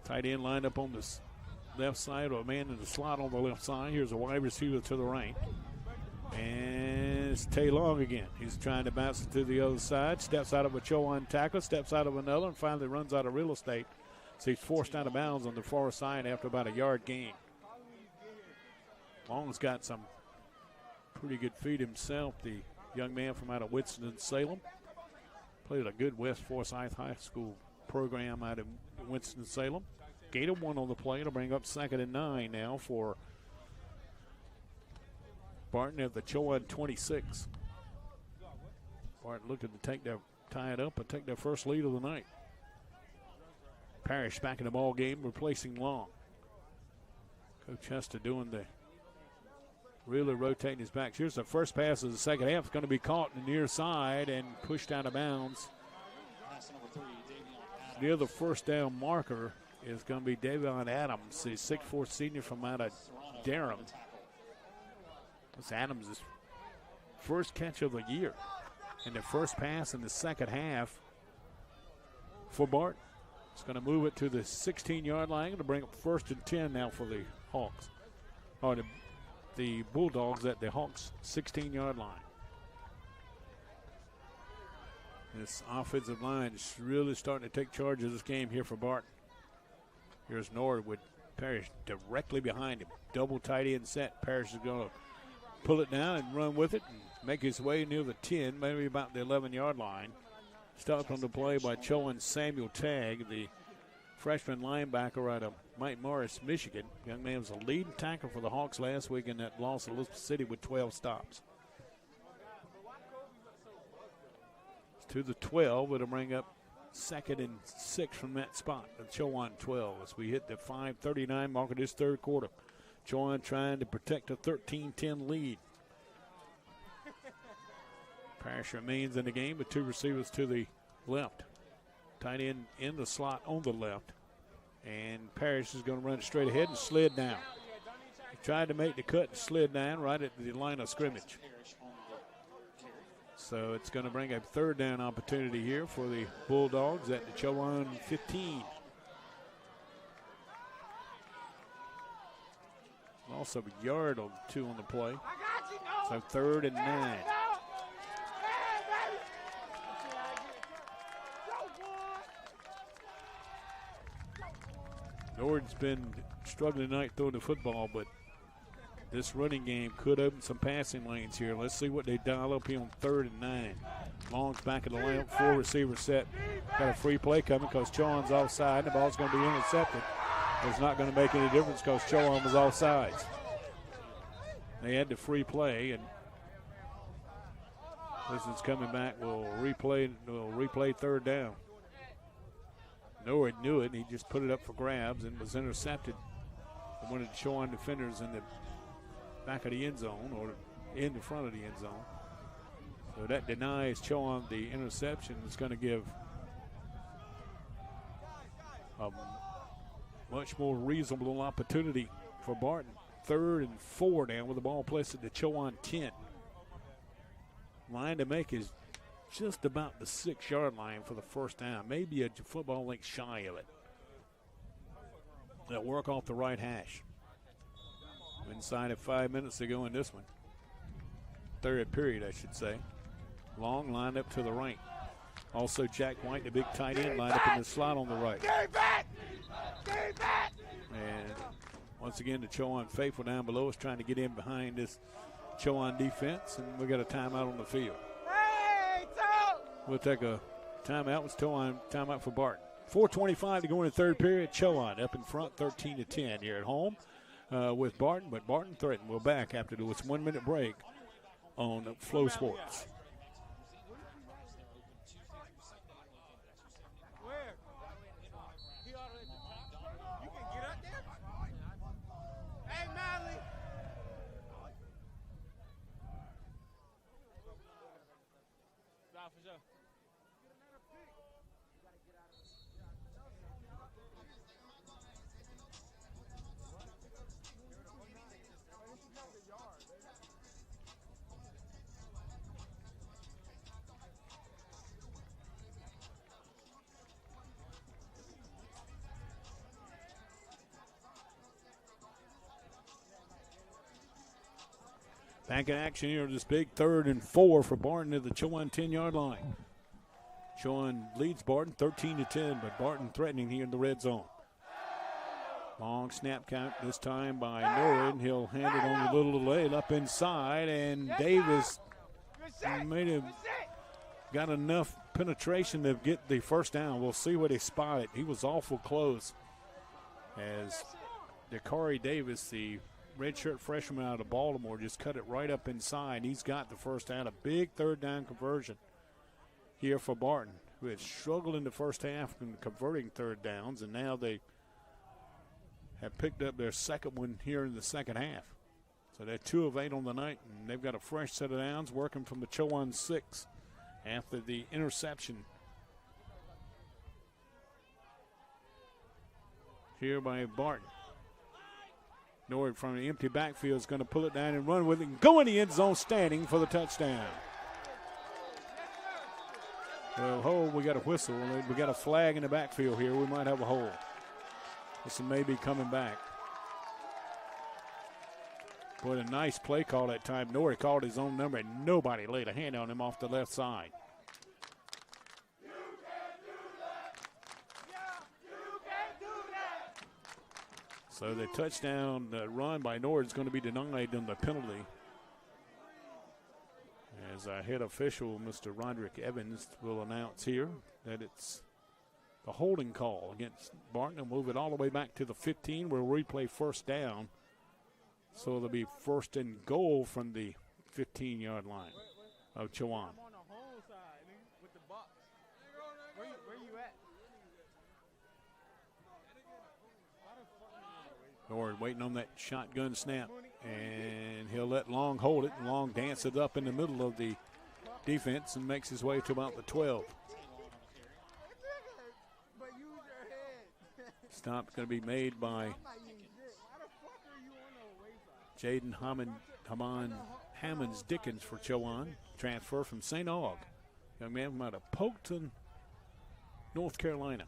Tight end lined up on the left side, or a man in the slot on the left side. Here's a wide receiver to the right. And it's Tay Long again. He's trying to bounce it to the other side. Steps out of a Chowan tackle, steps out of another, and finally runs out of real estate. So he's forced out of bounds on the far side after about a yard gain. Long's got some pretty good feet himself, the young man from out of Winston-Salem. Played a good West Forsyth High School program out of Winston-Salem. Gator one on the play to bring up 2nd and 9 now for Barton at the Chowan 26. Barton looking to tie it up and take their first lead of the night. Parrish back in the ball game, replacing Long. Coach Hester doing the really rotating his backs. Here's the first pass of the second half. It's going to be caught in the near side and pushed out of bounds. Near the first down marker is going to be Davion Adams, the 6'4" senior from out of Durham. That's Adams' first catch of the year and the first pass in the second half for Barton. It's going to move it to the 16-yard line to bring up 1st and 10 now for the Hawks. Or the Bulldogs at the Hawks' 16-yard line. This offensive line is really starting to take charge of this game here for Barton. Here's Norwood. Parrish directly behind him. Double tight end set. Parrish is going to pull it down and run with it and make his way near the 10, maybe about the 11-yard line. Stopped on the play by Chowan Samuel Tagg, the freshman linebacker out of Mike Morris, Michigan. Young man was a leading tackle for the Hawks last week in that loss to Elizabeth City with 12 stops. To the 12, it'll bring up 2nd and 6 from that spot at Chowan 12 as we hit the 5:39 mark of this third quarter. Chowan trying to protect a 13-10 lead. Parrish remains in the game with 2 receivers to the left. Tight end in the slot on the left. And Parrish is going to run straight ahead and slid down. He tried to make the cut and slid down right at the line of scrimmage. So it's going to bring a 3rd down opportunity here for the Bulldogs at the Chowan 15. Also a yard or 2 on the play. So 3rd and 9. Norwood's been struggling tonight throwing the football, but this running game could open some passing lanes here. Let's see what they dial up here on 3rd and 9. Long's back in the layup, 4 receiver set. Got a free play coming because Chowan's offside. The ball's going to be intercepted. It's not going to make any difference because Chowan was offsides. They had the free play, and this is coming back. We'll replay 3rd down. Norwood knew it. He just put it up for grabs and was intercepted. One of the Chowan defenders in the back of the end zone or in the front of the end zone. So that denies Chowan the interception. It's going to give a much more reasonable opportunity for Barton. 3rd and 4 now with the ball placed at the Chowan 10. Line to make is just about the 6-yard line for the first down. Maybe a football length shy of it. They'll work off the right hash. Inside of 5 minutes to go in this one. 3rd period, I should say. Long lined up to the right. Also Jack White, the big tight end, lined up in the slot on the right. And once again, the Chowan faithful down below is trying to get in behind this Chowan defense, and we got a timeout on the field. We'll take a timeout. It's timeout for Barton. 4:25 to go in the 3rd period. Chowan up in front, 13-10 here at home with Barton, but Barton threatened. We're back after this 1-minute break on Flow Sports. Back in action here, this big 3rd and 4 for Barton at the Chowan 10-yard line. Chowan leads Barton 13-10, but Barton threatening here in the red zone. Long snap count this time by Norwood. He'll hand it on a little delay up inside, and Davis got enough penetration to get the first down. We'll see what he spotted. He was awful close as Dakari Davis, the redshirt freshman out of Baltimore, just cut it right up inside. He's got the first down, a big 3rd down conversion here for Barton, who had struggled in the first half in converting 3rd downs, and now they have picked up their second one here in the second half. So they're 2 of 8 on the night, and they've got a fresh set of downs working from the Chowan 6 after the interception here by Barton. Norwood from the empty backfield is going to pull it down and run with it and go in the end zone standing for the touchdown. Well, hold, we got a whistle. We got a flag in the backfield here. We might have a hold. This may be coming back. Boy, a nice play call that time. Norwood called his own number and nobody laid a hand on him off the left side. So the touchdown run by Norwood is going to be denied on the penalty. As our head official, Mr. Roderick Evans, will announce here that it's the holding call against Barton and move it all the way back to the 15 where we replay first down. So it'll be 1st and goal from the 15-yard line of Chowan. I'm on the home side, nigga, with the box. Where you at? Norwood waiting on that shotgun snap, and he'll let Long hold it. Long dances up in the middle of the defense and makes his way to about the 12. Stop going to be made by Jaden Hammonds Dickens for Chowan. Transfer from St. Aug. Young man from out of Polkton, North Carolina.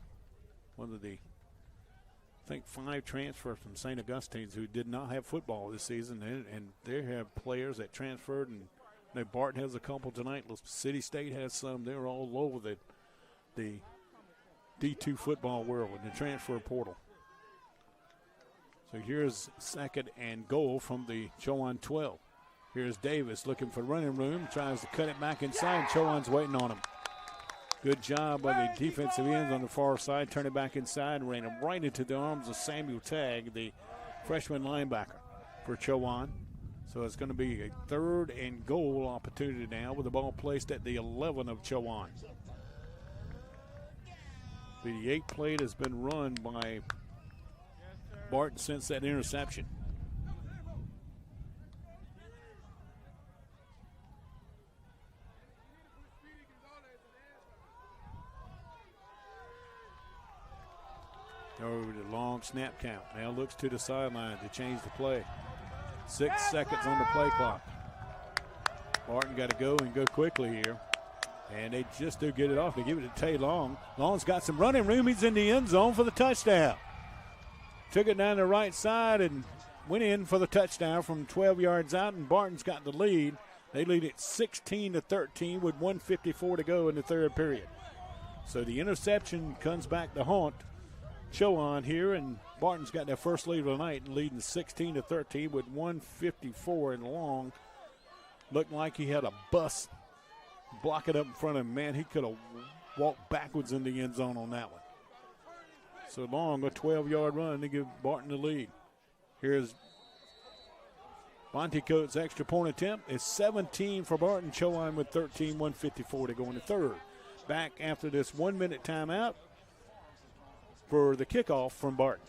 One of the, I think, 5 transfers from St. Augustine's who did not have football this season. And they have players that transferred. And Barton has a couple tonight. City State has some. They're all over the D2 football world in the transfer portal. So here's 2nd and goal from the Chowan 12. Here's Davis looking for running room, tries to cut it back inside. Chowan's waiting on him. Good job by the defensive ends on the far side. Turn it back inside and ran him right into the arms of Samuel Tagg, the freshman linebacker for Chowan. So it's going to be a 3rd and goal opportunity now with the ball placed at the 11 of Chowan. The 8th play has been run by Barton since that interception. Over the long snap count. Now looks to the sideline to change the play. 6 seconds on the play clock. Barton got to go and go quickly here. And they just do get it off. They give it to Tay Long. Long's got some running room. He's in the end zone for the touchdown. Took it down the right side and went in for the touchdown from 12 yards out, and Barton's got the lead. They lead it 16-13 with 1:54 to go in the 3rd period. So the interception comes back to haunt Chowan here, and Barton's got their first lead of the night, leading 16-13 with 1:54, and Long looked like he had a bus block it up in front of him. Man, he could have walked backwards in the end zone on that one. So Long, a 12-yard run to give Barton the lead. Here's Bontecote's extra point attempt. It's 17 for Barton. Chowan with 13, 1:54 to go in the 3rd. Back after this 1-minute timeout for the kickoff from Barton.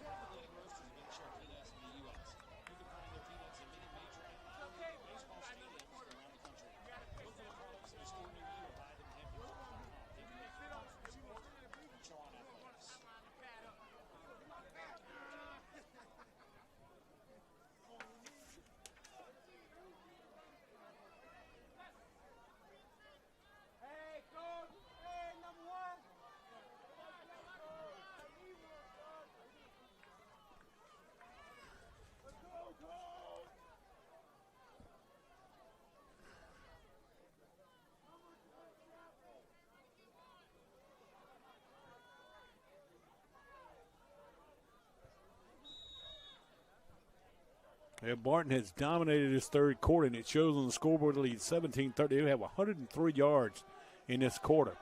Yeah, Barton has dominated his third quarter, and it shows on the scoreboard lead 17-30. They have 103 yards in this quarter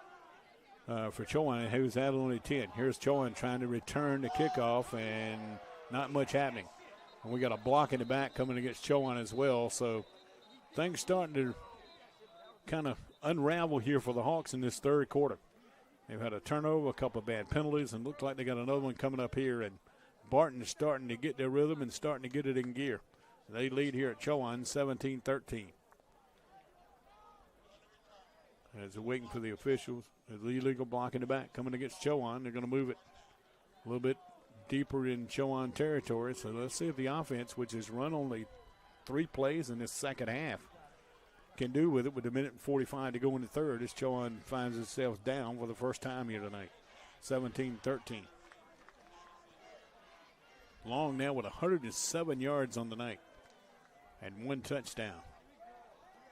for Chowan, who's at only 10. Here's Chowan trying to return the kickoff, and not much happening. And we got a block in the back coming against Chowan as well, so things starting to kind of unravel here for the Hawks in this third quarter. They've had a turnover, a couple of bad penalties, and looked like they got another one coming up here, and Barton is starting to get their rhythm and starting to get it in gear. They lead here at Chowan 17-13. As they're waiting for the officials, the illegal block in the back coming against Chowan. They're going to move it a little bit deeper in Chowan territory. So let's see if the offense, which has run only 3 plays in this second half, can do with it with a minute and 45 to go in the third as Chowan finds itself down for the first time here tonight. 17-13. Long now with 107 yards on the night and 1 touchdown.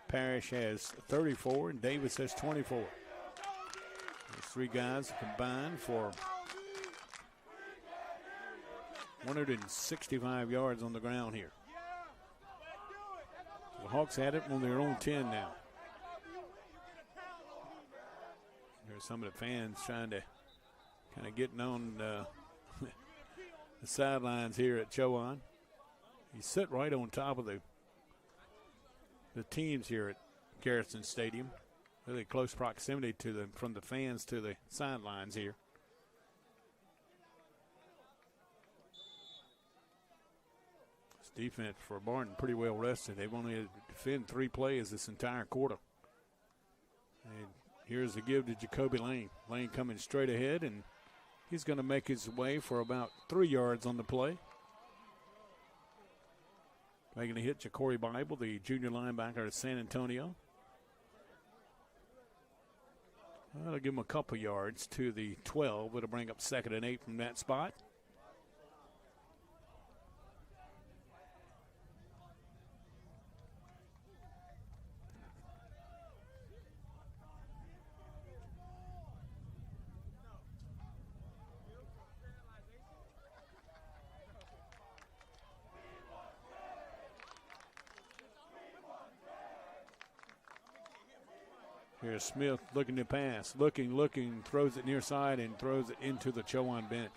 Parrish has 34 and Davis has 24. Those 3 guys combined for 165 yards on the ground here. The Hawks had it on their own 10 now. There's some of the fans trying to kind of getting on the sidelines here at Chowan. You sit right on top of the teams here at Garrison Stadium. Really close proximity to them from the fans to the sidelines here. This defense for Barton pretty well rested. They've only had to defend 3 plays this entire quarter. And here's the give to Jacoby Lane. Lane coming straight ahead, and he's going to make his way for about 3 yards on the play. Making a hit to Corey Bible, the junior linebacker at San Antonio. That'll give him a couple yards to the 12. It'll bring up 2nd and 8 from that spot. Here's Smith looking to pass, looking, throws it near side and throws it into the Chowan bench.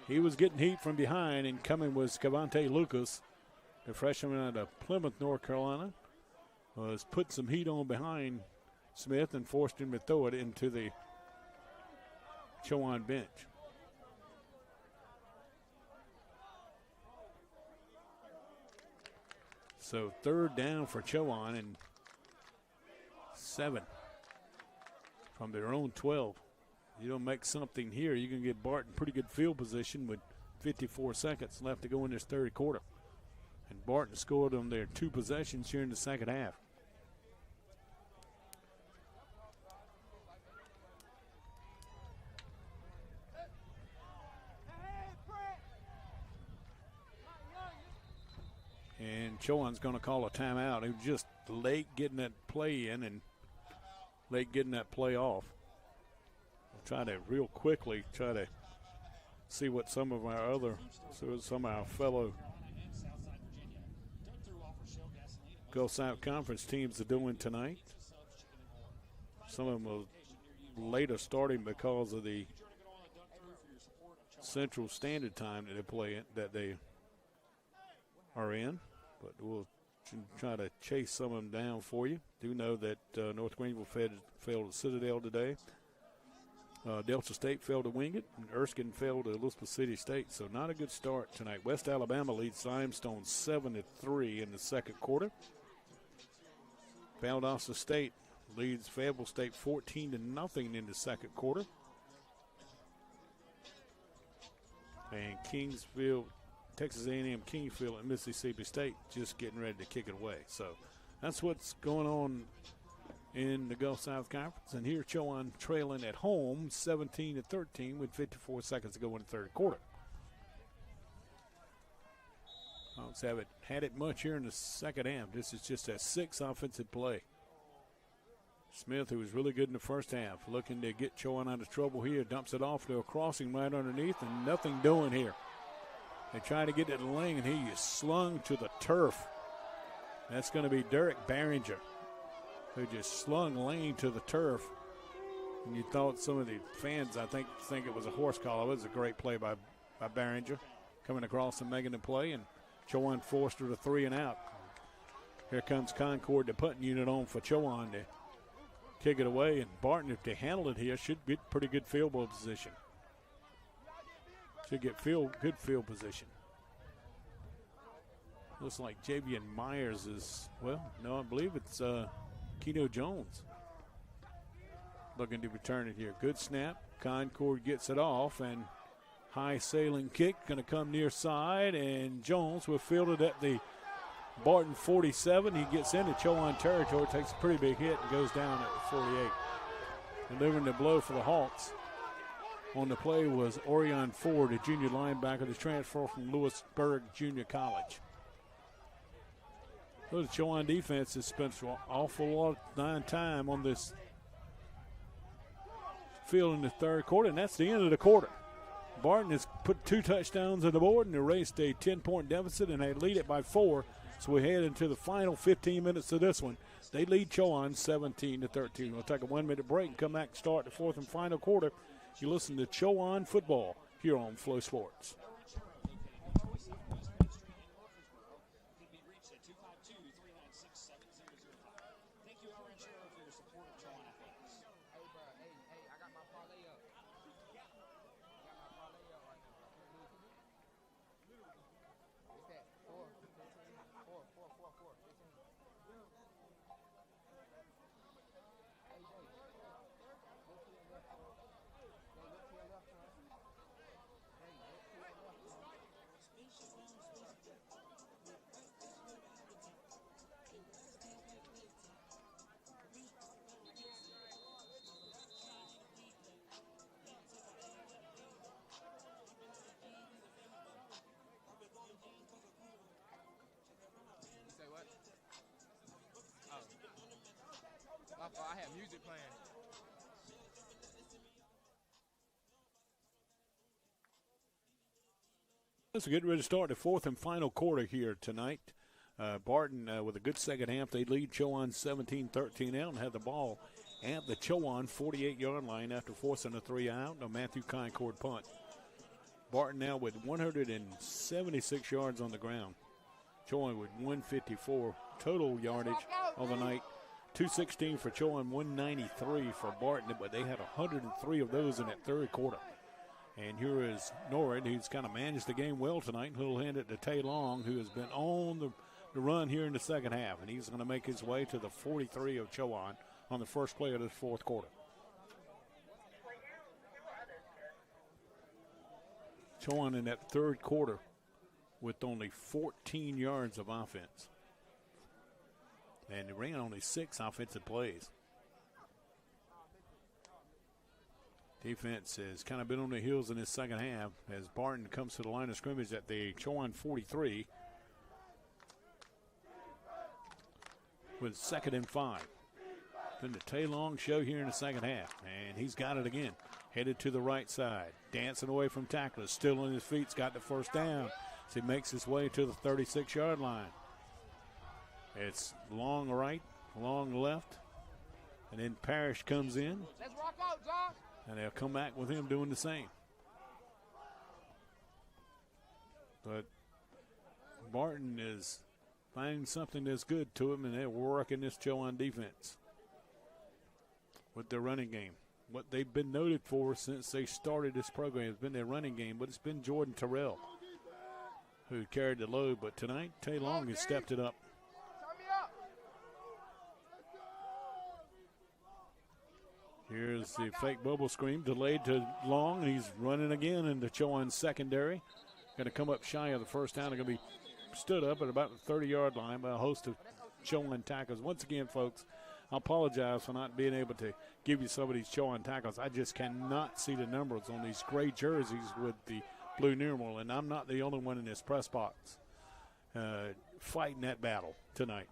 He was getting heat from behind, and coming was Cavante Lucas, the freshman out of Plymouth, North Carolina. Was put some heat on behind Smith and forced him to throw it into the Chowan bench. So 3rd down for Chowan and 7 from their own 12. You don't make something here, you can get Barton pretty good field position with 54 seconds left to go in this third quarter. And Barton scored on their 2 possessions here in the second half. And Chowan's going to call a timeout. He was just late getting that play in and late getting that play off. I'll try to real quickly try to see what some of our fellow Gulf South Conference teams are doing tonight. Some of them are later starting because of the Central Standard Time that they are in, but we'll try to chase some of them down for you. Do know that North Greenville failed to Citadel today. Delta State failed to Wingate, and Erskine failed to Elizabeth City State, so not a good start tonight. West Alabama leads Limestone 7-3 in the second quarter. Valdosta State leads Fayetteville State 14-0 in the second quarter. And Texas A&M Kingsville and Mississippi State just getting ready to kick it away. So that's what's going on in the Gulf South Conference. And here Chowan trailing at home 17-13 with 54 seconds to go in the third quarter. Hawks haven't had it much here in the second half. This is just a 6th offensive play. Smith, who was really good in the first half, looking to get Chowan out of trouble here, dumps it off to a crossing right underneath, and nothing doing here. They try to get to the lane, and he is slung to the turf. That's going to be Derek Barringer, who just slung Lane to the turf. And you thought some of the fans, I think it was a horse collar. It was a great play by Barringer, coming across and making the play, and Chowan forced her to 3 and out. Here comes Concord, the punting unit on for Chowan to kick it away. And Barton, if they handle it here, should get pretty good field goal position. Should get good field position. Looks like Javian Myers is, well, no, I believe it's Keno Jones looking to return it here. Good snap. Concord gets it off, and high sailing kick going to come near side, and Jones will field it at the Barton 47. He gets into Chowan territory, takes a pretty big hit, and goes down at the 48. Delivering the blow for the Hawks on the play was Orion Ford, a junior linebacker, the transfer from Lewisburg Junior College. So the Chowan defense has spent an awful lot of time on this field in the third quarter, and that's the end of the quarter. Barton has put 2 touchdowns on the board and erased a 10-point deficit, and they lead it by 4. So we head into the final 15 minutes of this one. They lead Chowan 17-13. We'll take a 1-minute break and come back and start the fourth and final quarter. You listen to Chowan football here on Flow Sports. I have music playing. Let's get ready to start the fourth and final quarter here tonight. Barton with a good second half. They lead Chowan 17-13 out and had the ball at the Chowan 48-yard line after forcing a 3 out. A Matthew Concord punt. Barton now with 176 yards on the ground. Chowan with 154 total yardage on the night. 216 for Chowan, 193 for Barton, but they had 103 of those in that third quarter. And here is Norrid, who's kind of managed the game well tonight. He'll hand it to Tay Long, who has been on the run here in the second half. And he's going to make his way to the 43 of Chowan on the first play of this fourth quarter. Chowan in that third quarter with only 14 yards of offense. And they ran only 6 offensive plays. Defense has kind of been on the heels in this second half as Barton comes to the line of scrimmage at the Chowan 43 with 2nd and 5. Then the Taylong show here in the second half, and he's got it again. Headed to the right side, dancing away from tacklers, still on his feet, has got the first down. So he makes his way to the 36-yard line. It's long right, long left, and then Parrish comes in. Let's rock out, John. And they'll come back with him doing the same. But Barton is finding something that's good to him, and they're working this Chowan defense with their running game. What they've been noted for since they started this program has been their running game, but it's been Jordan Terrell who carried the load. But tonight, Tay Long has stepped it up. Here's the fake bubble screen, delayed to Long, and he's running again into Chowan's secondary. Going to come up shy of the first down. They're going to be stood up at about the 30-yard line by a host of Chowan tackles. Once again, folks, I apologize for not being able to give you some of these Chowan tackles. I just cannot see the numbers on these gray jerseys with the blue numeral, and I'm not the only one in this press box fighting that battle tonight.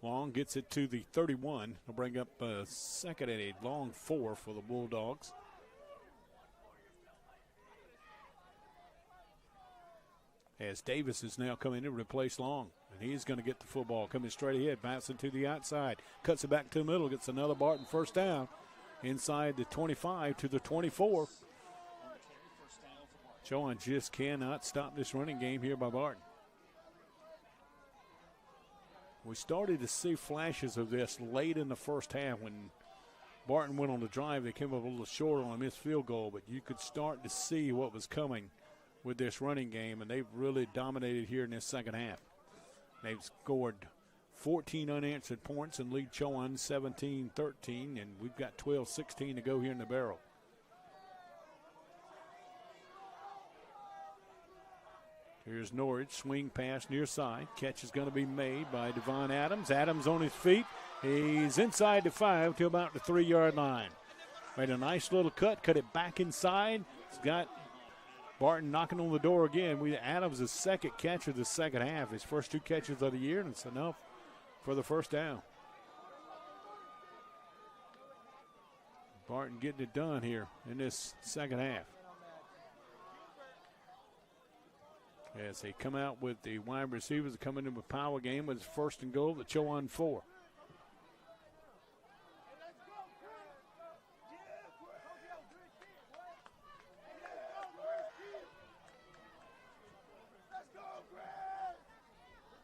Long gets it to the 31. He'll bring up second and a long 4 for the Bulldogs. as Davis is now coming in to replace Long. And he's going to get the football coming straight ahead, bouncing to the outside, cuts it back to the middle, gets another Barton first down inside the 25 to the 24. Chowan just cannot stop this running game here by Barton. We started to see flashes of this late in the first half when Barton went on the drive. They came up a little short on a missed field goal, but you could start to see what was coming with this running game, and they've really dominated here in this second half. They've scored 14 unanswered points and lead Chowan 17-13, and we've got 12-16 to go here in the barrel. Here's Norwich, swing pass near side. Catch is going to be made by Devon Adams. Adams on his feet. He's inside the 5 to about the 3-yard line. Made a nice little cut it back inside. He's got Barton knocking on the door again. Adams' second catch of the second half. His first 2 catches of the year, and it's enough for the first down. Barton getting it done here in this second half. As they come out with the wide receivers coming in with power game with first and goal, the Chowan 4.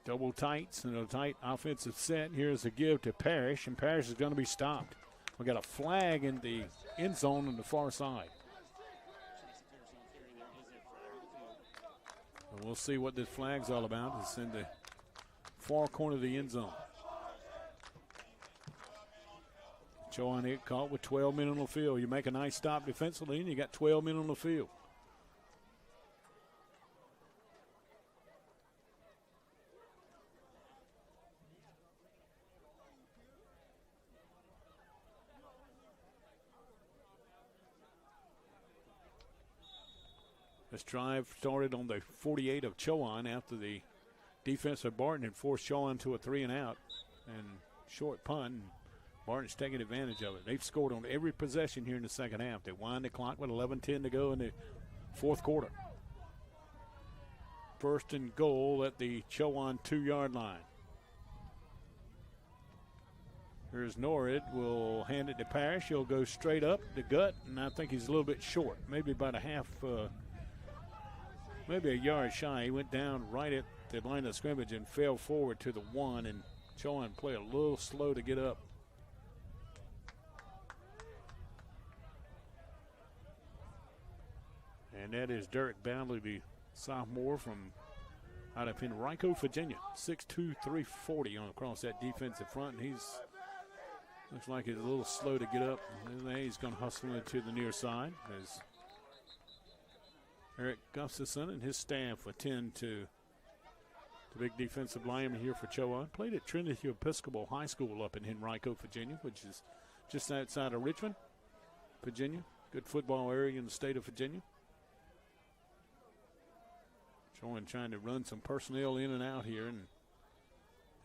Double tights and a tight offensive set. Here's a give to Parrish, and Parrish is going to be stopped. We got a flag in the end zone on the far side. And we'll see what this flag's all about. It's in the far corner of the end zone. Chowan hit caught with 12 men on the field. You make a nice stop defensively, and you got 12 men on the field. This drive started on the 48 of Chowan after the defense of Barton had forced Chowan to a 3-and-out and short punt. Barton's taking advantage of it. They've scored on every possession here in the second half. They wind the clock with 11:10 to go in the fourth quarter. First and goal at the Chowan 2-yard line. Here's Norrid. Will hand it to Parrish. He'll go straight up the gut, and I think he's a little bit short, maybe about a half. Maybe a yard shy. He went down right at the line of scrimmage and fell forward to the 1, and Chowan played a little slow to get up. And that is Derek Badley, the sophomore from out of Henrico, Virginia. 6'2", 340 on across that defensive front. And looks like he's a little slow to get up. And he's going to hustle into the near side as Eric Gustafson and his staff attend to the big defensive lineman here for Chowan. Played at Trinity Episcopal High School up in Henrico, Virginia, which is just outside of Richmond, Virginia. Good football area in the state of Virginia. Chowan trying to run some personnel in and out here, and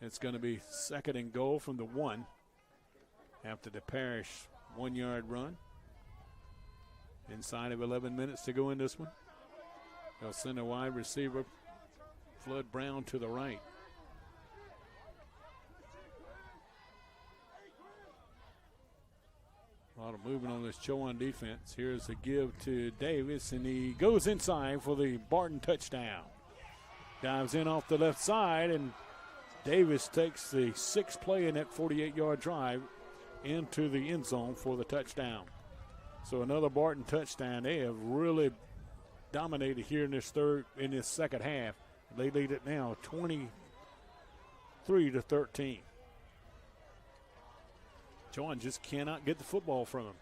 it's going to be second and goal from the 1 after the Parrish 1-yard run. Inside of 11 minutes to go in this one. They'll send a wide receiver, Flood Brown, to the right. A lot of movement on this Chowan defense. Here's a give to Davis, and he goes inside for the Barton touchdown. Dives in off the left side, and Davis takes the 6th play in that 48-yard drive into the end zone for the touchdown. So another Barton touchdown. They have really dominated here in this second half. They lead it now 23-13. Chowan just cannot get the football from him.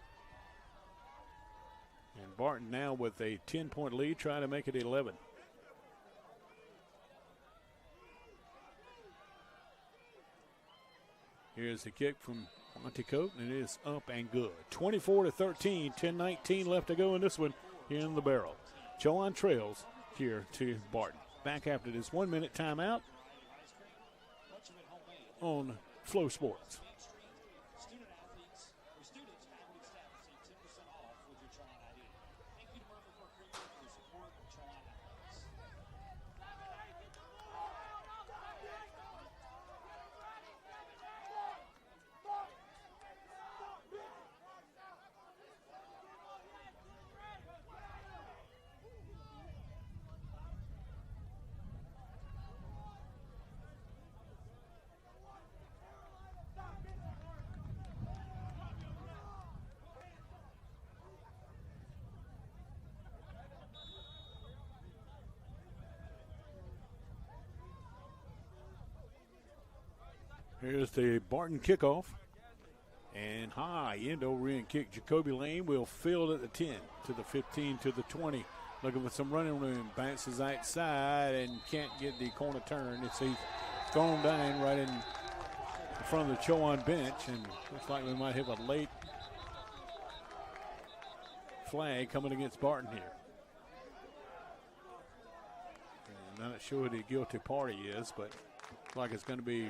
And Barton now with a 10-point lead, trying to make it 11. Here's the kick from Montecote, and it is up and good. 24-13, 10-19 left to go in this one here in the barrel. Chowan trails here to Barton. Back after this 1-minute timeout on Flow Sports. Here's the Barton kickoff. And high end over end kick. Jacoby Lane will field at the 10 to the 15 to the 20. Looking for some running room. Bounces outside and can't get the corner turn. He's thrown down right in front of the Chowan bench. And looks like we might have a late flag coming against Barton here. And I'm not sure who the guilty party is, but looks like it's going to be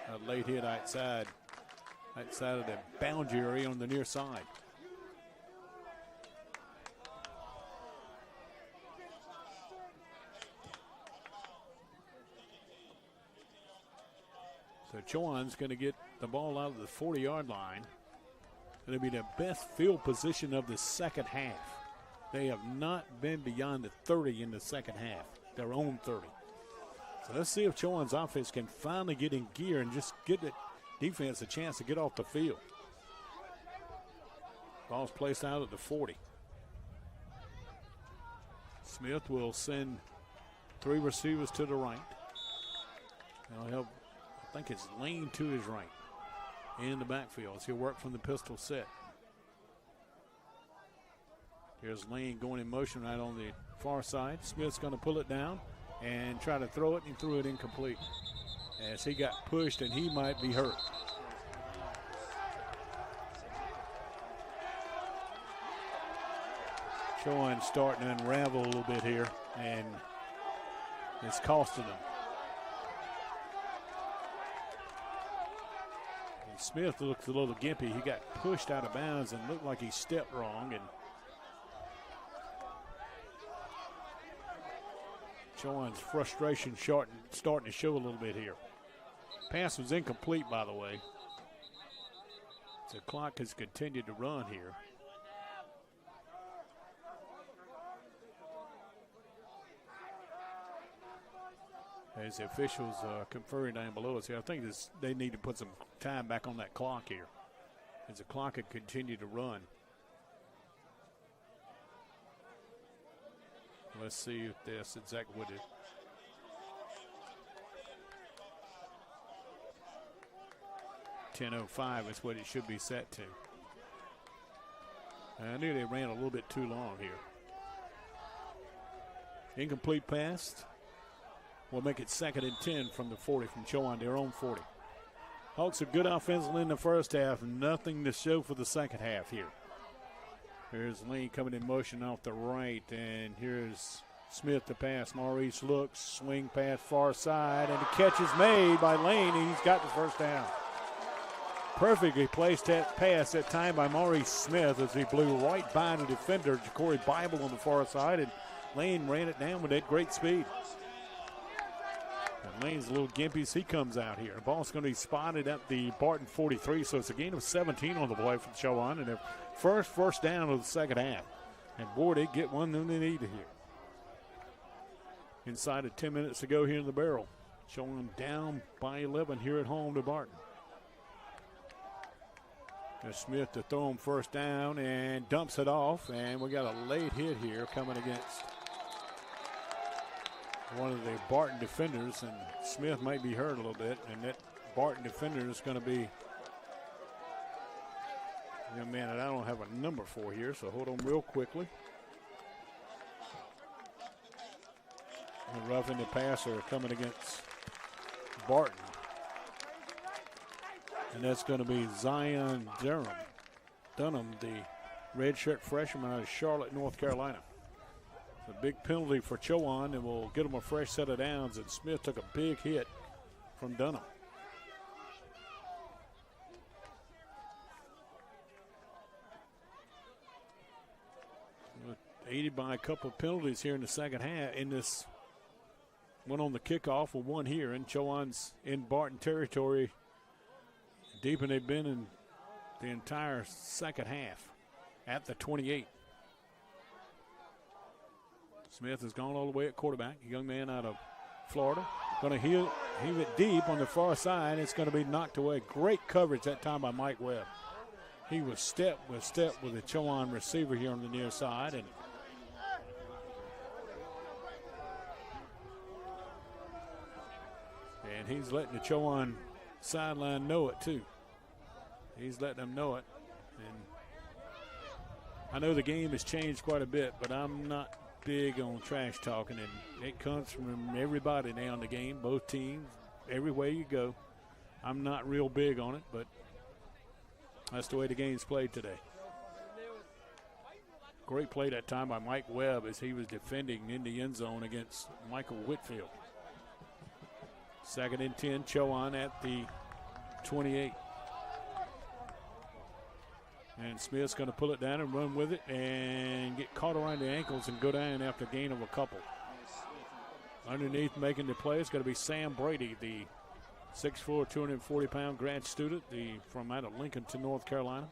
a late hit outside of the boundary area on the near side. So Chowan's going to get the ball out of the 40-yard line. It'll be the best field position of the second half. They have not been beyond the 30 in the second half, their own 30. So let's see if Chowan's offense can finally get in gear and just get the defense a chance to get off the field. Ball's placed out at the 40. Smith will send 3 receivers to the right. They'll help, I think it's Lane to his right in the backfield. So he'll work from the pistol set. Here's Lane going in motion right on the far side. Smith's going to pull it down and try to throw it, and he threw it incomplete as he got pushed, and he might be hurt. Chowan starting to unravel a little bit here, and it's costing them. And Smith looks a little gimpy. He got pushed out of bounds and looked like he stepped wrong, and Chowan's frustration starting to show a little bit here. Pass was incomplete, by the way. The clock has continued to run here. As the officials conferring down below us here, I think they need to put some time back on that clock here, as the clock had continued to run. Let's see if that's exactly what it. 10:05 is what it should be set to. I knew they ran a little bit too long here. Incomplete pass. We'll make it 2nd and 10 from the 40 from Chowan, their own 40. Hawks are good offensively in the first half. Nothing to show for the second half here. Here's Lane coming in motion off the right, and here's Smith to pass. Maurice looks, swing pass far side, and the catch is made by Lane, and he's got the first down. Perfectly placed that pass that time by Maurice Smith as he blew right by the defender, Ja'Cory Bible, on the far side, and Lane ran it down with that great speed. And Lane's a little gimpy as he comes out here. The ball's going to be spotted at the Barton 43, so it's a gain of 17 on the play from Chowan, and their first down of the second half. And boy, they get one than they need to here. Inside of 10 minutes to go here in the barrel. Chowan down by 11 here at home to Barton. There's Smith to throw him first down and dumps it off, and we got a late hit here coming against one of the Barton defenders, and Smith might be hurt a little bit, and that Barton defender is going to be a man that I don't have a number for here, so hold on real quickly. And roughing the passer coming against Barton. And that's going to be Zion Dunham, the redshirt freshman out of Charlotte, North Carolina. A big penalty for Chowan, and will get him a fresh set of downs, and Smith took a big hit from Dunham. Aided by a couple of penalties here in the second half. In this one on the kickoff, with one here, and Chowan's in Barton territory, deep in they've been in the entire second half at the 28. Smith has gone all the way at quarterback. A young man out of Florida. Going to heave it deep on the far side. It's going to be knocked away. Great coverage that time by Mike Webb. He was step with the Chowan receiver here on the near side. And he's letting the Chowan sideline know it, too. He's letting them know it. And I know the game has changed quite a bit, but I'm not big on trash talking, and it comes from everybody now in the game, both teams, everywhere you go. I'm not real big on it, but that's the way the game's played today. Great play that time by Mike Webb as he was defending in the end zone against Michael Whitfield. 2nd and 10, Chowan at the 28. And Smith's going to pull it down and run with it and get caught around the ankles and go down after a gain of a couple. Underneath making the play is going to be Sam Brady, the 6'4", 240-pound grad student from out of Lincoln to North Carolina.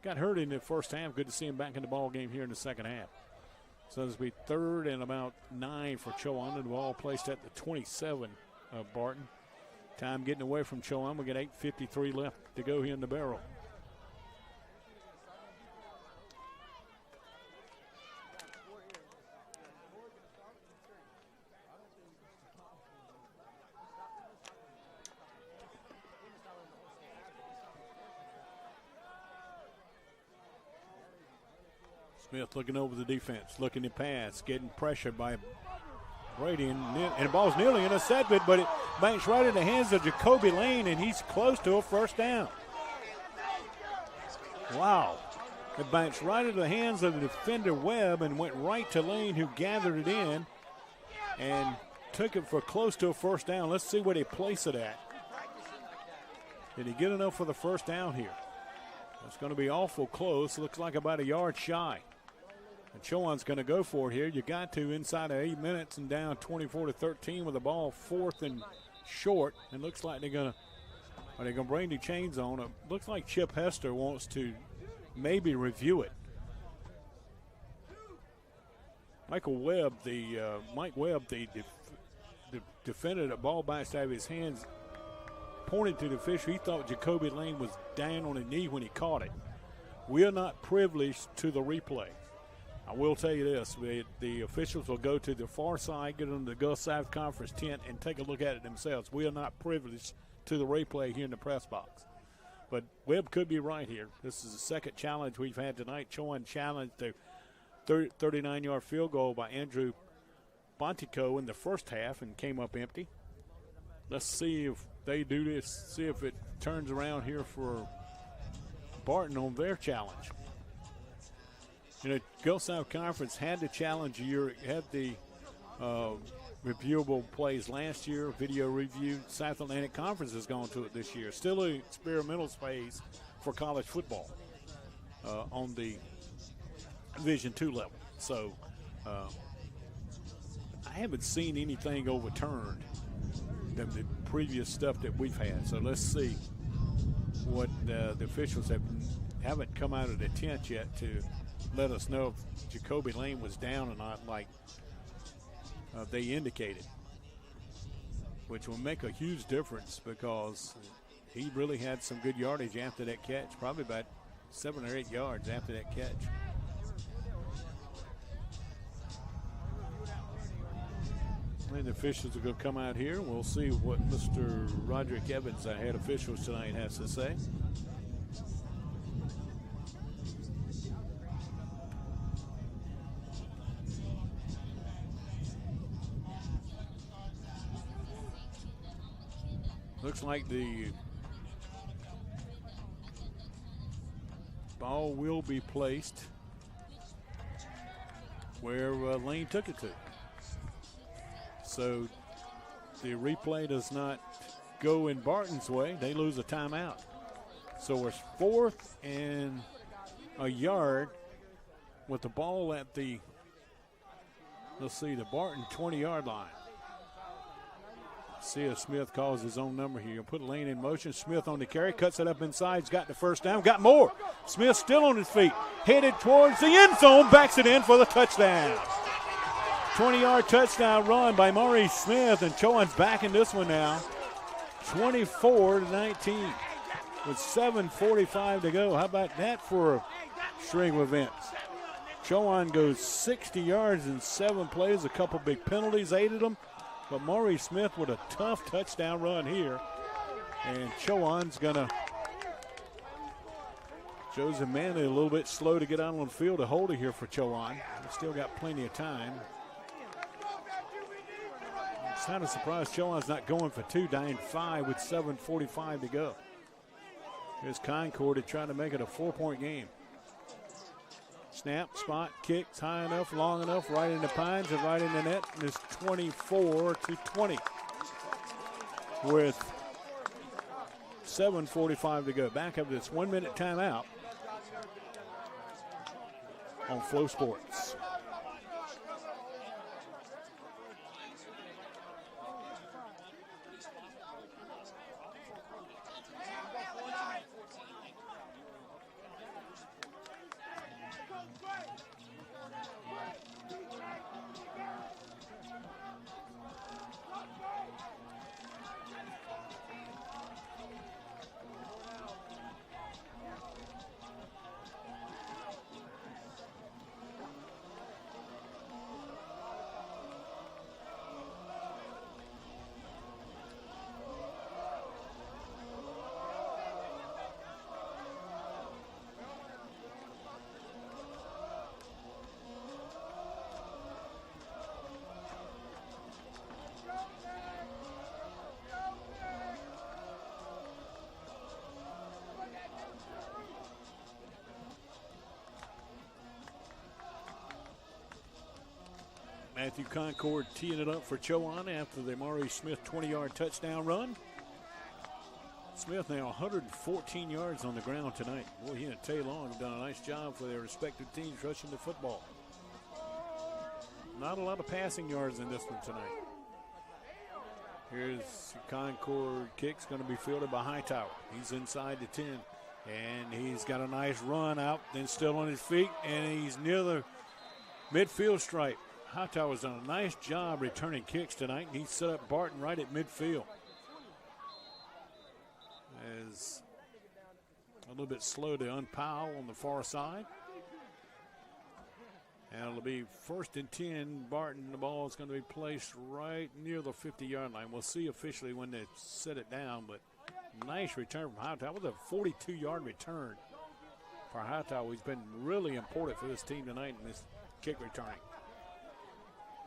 Got hurt in the first half. Good to see him back in the ball game here in the second half. So this will be 3rd and about 9 for Chowan. And the ball placed at the 27 of Barton. Time getting away from Chowan. We got 8:53 left to go here in the barrel. Smith looking over the defense, looking to pass, getting pressured by Brady, and the ball's nearly intercepted, but it banks right in the hands of Jacoby Lane, and he's close to a first down. Wow. It banks right into the hands of the defender Webb and went right to Lane, who gathered it in and took it for close to a first down. Let's see where they place it at. Did he get enough for the first down here? It's going to be awful close. Looks like about a yard shy. And Chowan's going to go for it here. You got to inside of 8 minutes and down 24-13 with the ball 4th and short. And looks like they're going to bring the chains on. It looks like Chip Hester wants to maybe review it. Mike Webb, the defender, the ball bounced out of his hands, pointed to the official. He thought Jacoby Lane was down on his knee when he caught it. We are not privileged to the replay. I will tell you this, the officials will go to the far side, get on the Gulf South Conference tent, and take a look at it themselves. We are not privileged to the replay here in the press box. But Webb could be right here. This is the second challenge we've had tonight. Chowan challenged a 39-yard field goal by Andrew Bontico in the first half and came up empty. Let's see if they do this, see if it turns around here for Barton on their challenge. You know, Gulf South Conference had the challenge year, had the reviewable plays last year, video review. South Atlantic Conference has gone to it this year. Still an experimental phase for college football on the Division II level. So I haven't seen anything overturned than the previous stuff that we've had. So let's see what the officials haven't come out of the tent yet to let us know if Jacoby Lane was down or not, like they indicated, which will make a huge difference because he really had some good yardage after that catch, probably about 7 or 8 yards after that catch. And the officials are going to come out here. We'll see what Mr. Roderick Evans, our head officials tonight, has to say. Looks like the ball will be placed where Lane took it to. So the replay does not go in Barton's way. They lose a timeout. So it's 4th and a yard with the ball at the, let's see, the Barton 20-yard line. See if Smith calls his own number here. He'll put Lane in motion. Smith on the carry, cuts it up inside. He's got the first down, got more. Smith still on his feet, headed towards the end zone, backs it in for the touchdown. 20-yard touchdown run by Maurice Smith, and Chowan's back in this one now. 24-19 with 7:45 to go. How about that for a string of events? Chowan goes 60 yards in 7 plays. A couple big penalties aided them. But Maurice Smith with a tough touchdown run here. And Chowan's going to. Joseph Manley a little bit slow to get out on the field to hold it here for Chowan. They've still got plenty of time. It's kind of surprised Chowan's not going for two, dying 5 with 7:45 to go. Here's Concord to try to make it a 4-point game. Snap, spot, kicks high enough, long enough, right in the pines and right in the net. And it's 24-20 with 7:45 to go. Back up this 1-minute timeout on Flow Sports. Matthew Concord teeing it up for Chowan after the Amari Smith 20-yard touchdown run. Smith now 114 yards on the ground tonight. Boy, he and Tay Long have done a nice job for their respective teams rushing the football. Not a lot of passing yards in this one tonight. Here's Concord kicks going to be fielded by Hightower. He's inside the 10, and he's got a nice run out, then still on his feet, and he's near the midfield stripe. Hightower's done a nice job returning kicks tonight, and he set up Barton right at midfield. As a little bit slow to unpile on the far side. And it'll be 1st and 10. Barton, the ball is going to be placed right near the 50-yard line. We'll see officially when they set it down, but nice return from Hightower. It was a 42-yard return for Hightower. He's been really important for this team tonight in this kick returning.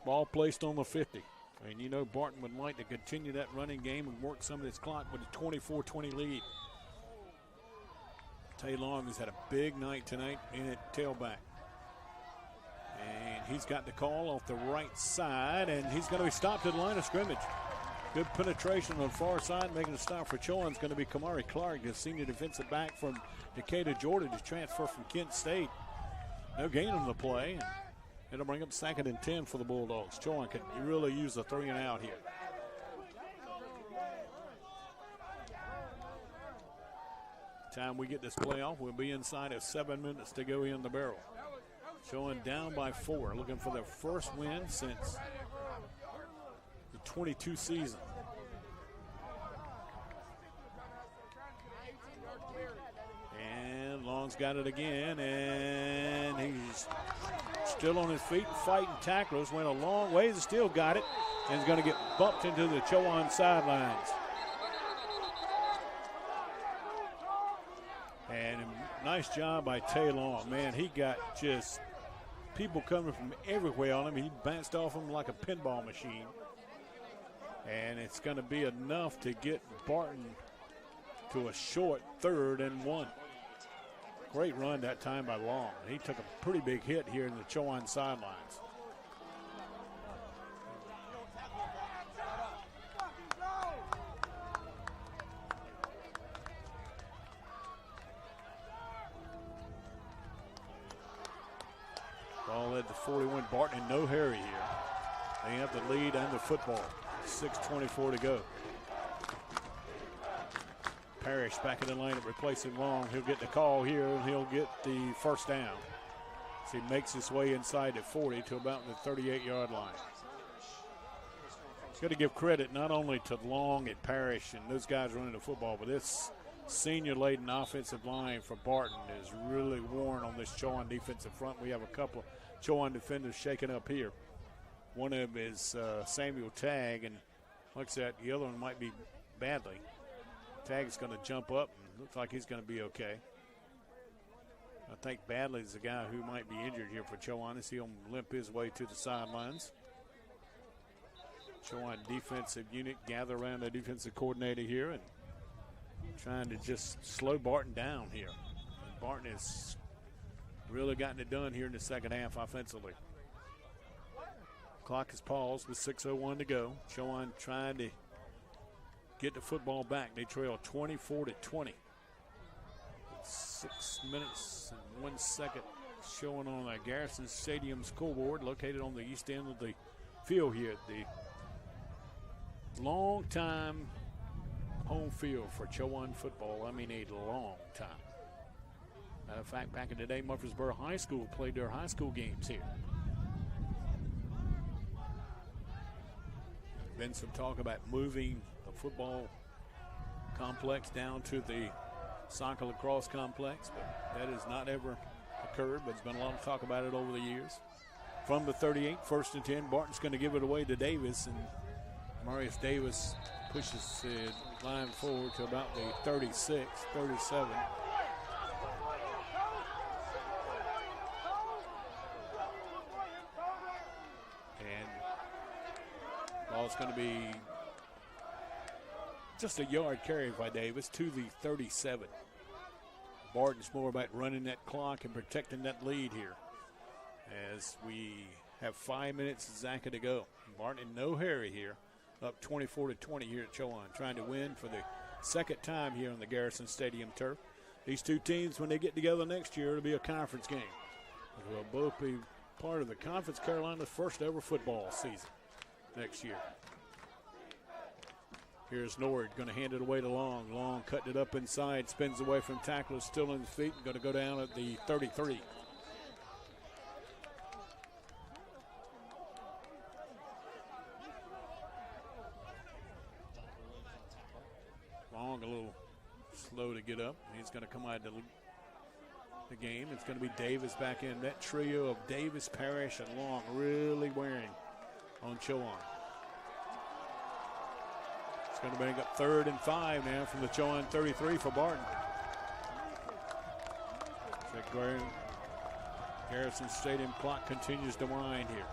Ball placed on the 50. And you know Barton would like to continue that running game and work some of this clock with a 24-20 lead. Tay Long has had a big night tonight in at tailback. And he's got the call off the right side, and he's going to be stopped at the line of scrimmage. Good penetration on the far side, making a stop for Chowan is going to be Kamari Clark, the senior defensive back from Decatur, Georgia, to transfer from Kent State. No gain on the play. It'll bring up 2nd and 10 for the Bulldogs. Chowan could really use a 3 and out here. Time we get this play off, we'll be inside of 7 minutes to go in the barrel. Chowan down by 4, looking for their first win since the 22 season. And Long's got it again, and he's still on his feet, fighting tacklers. Went a long ways, still got it, and is going to get bumped into the Chowan sidelines. And a nice job by Tay Long. Man, he got just people coming from everywhere on him. He bounced off him like a pinball machine. And it's going to be enough to get Barton to a short 3rd and 1. Great run that time by Long. He took a pretty big hit here in the Chowan sidelines. Ball at the 41. Barton in no hurry here. They have the lead and the football. 6:24 to go. Parrish back in the lane at replacing Long. He'll get the call here, and he'll get the first down. So he makes his way inside at 40 to about the 38-yard line. Got to give credit not only to Long and Parrish and those guys running the football, but this senior-laden offensive line for Barton is really worn on this Chowan defensive front. We have a couple of Chowan defenders shaking up here. One of them is Samuel Tagg, and like I said, the other one might be Badley. Tag's going to jump up and looks like he's going to be okay. I think Badley is the guy who might be injured here for Chowan as he'll limp his way to the sidelines. Chowan defensive unit gather around the defensive coordinator here and trying to just slow Barton down here. And Barton has really gotten it done here in the second half offensively. Clock is paused with 6:01 to go. Chowan trying to get the football back. They trail 24-20. 6 minutes and 1 second showing on a Garrison Stadium scoreboard located on the east end of the field here at the long time home field for Chowan football. I mean, a long time. Matter of fact, back in the day, Murfreesboro High School played their high school games here. Been some talk about moving the football complex down to the soccer lacrosse complex, but that has not ever occurred, but there's been a lot of talk about it over the years. From the 38, 1st and 10, Barton's going to give it away to Davis, and Marius Davis pushes the line forward to about the 36, 37. And ball's going to be just a yard carry by Davis to the 37. Barton's more about running that clock and protecting that lead here as we have 5 minutes exactly to go. Barton in no hurry here, up 24-20 here at Chowan, trying to win for the second time here on the Garrison Stadium turf. These two teams, when they get together next year, it'll be a conference game. They'll both be part of the Conference Carolina's first ever football season next year. Here's Nord, going to hand it away to Long. Long cutting it up inside, spins away from tacklers, still on his feet, and going to go down at the 33. Long a little slow to get up. He's going to come out of the game. It's going to be Davis back in. That trio of Davis, Parrish, and Long really wearing on Chowan. Going to bring up 3rd and 5 now from the Chowan 33 for Barton. Garrison Stadium clock continues to wind here.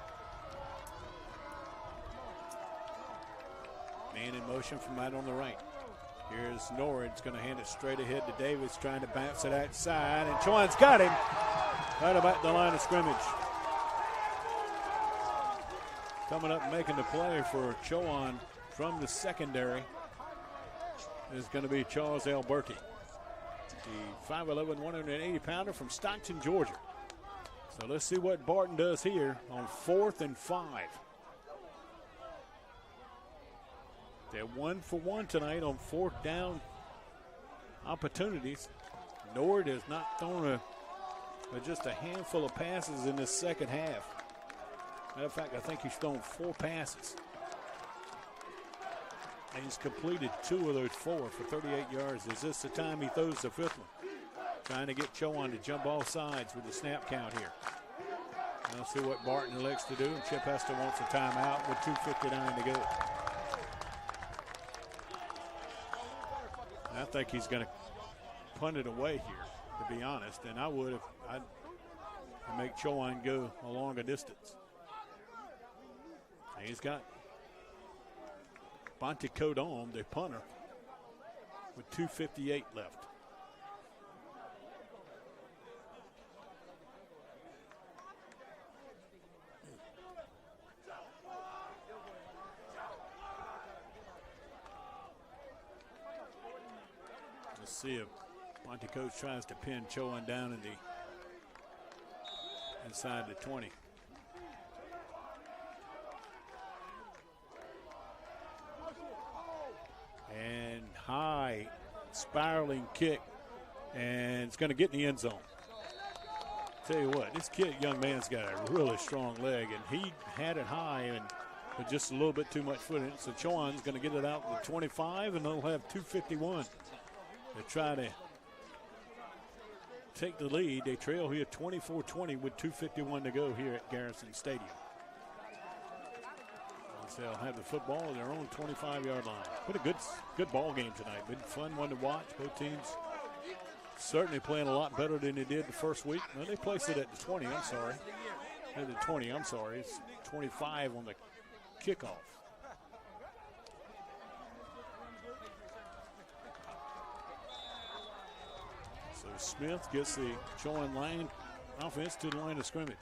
Man in motion from out on the right. Here's Norridge going to hand it straight ahead to Davis, trying to bounce it outside, and Chowan's got him right about the line of scrimmage. Coming up and making the play for Chowan from the secondary is going to be Charles Alberti, the 5'11", 180-pounder from Stockton, Georgia. So let's see what Barton does here on 4th and 5. They're 1 for 1 tonight on 4th down opportunities. Nord has not thrown just a handful of passes in this second half. Matter of fact, I think he's thrown 4 passes. And he's completed 2 of those 4 for 38 yards. Is this the time he throws the 5th one? Trying to get Chowan to jump all sides with the snap count here. We'll see what Barton elects to do. And Chip Hester wants a timeout with 2:59 to go. I think he's going to punt it away here, to be honest. And I would if I'd make Chowan go a longer distance. And he's got Bonte Codon, the punter, with 2:58 left. Let's see if Bonte Coach tries to pin Chowan down in the inside the 20. And high spiraling kick, and it's going to get in the end zone. Tell you what, this young man's got a really strong leg, and he had it high and with just a little bit too much foot in it. So Chowan's going to get it out to 25, and they'll have 2:51 to try to take the lead. They trail here 24-20 with 2:51 to go here at Garrison Stadium. they'll have the football at their own 25-yard line. What a good ball game tonight. Been a fun one to watch. Both teams certainly playing a lot better than they did the first week. Well, they placed it at the 20, I'm sorry. At the 20, I'm sorry. It's 25 on the kickoff. So Smith gets the Chowan line offense to the line of scrimmage.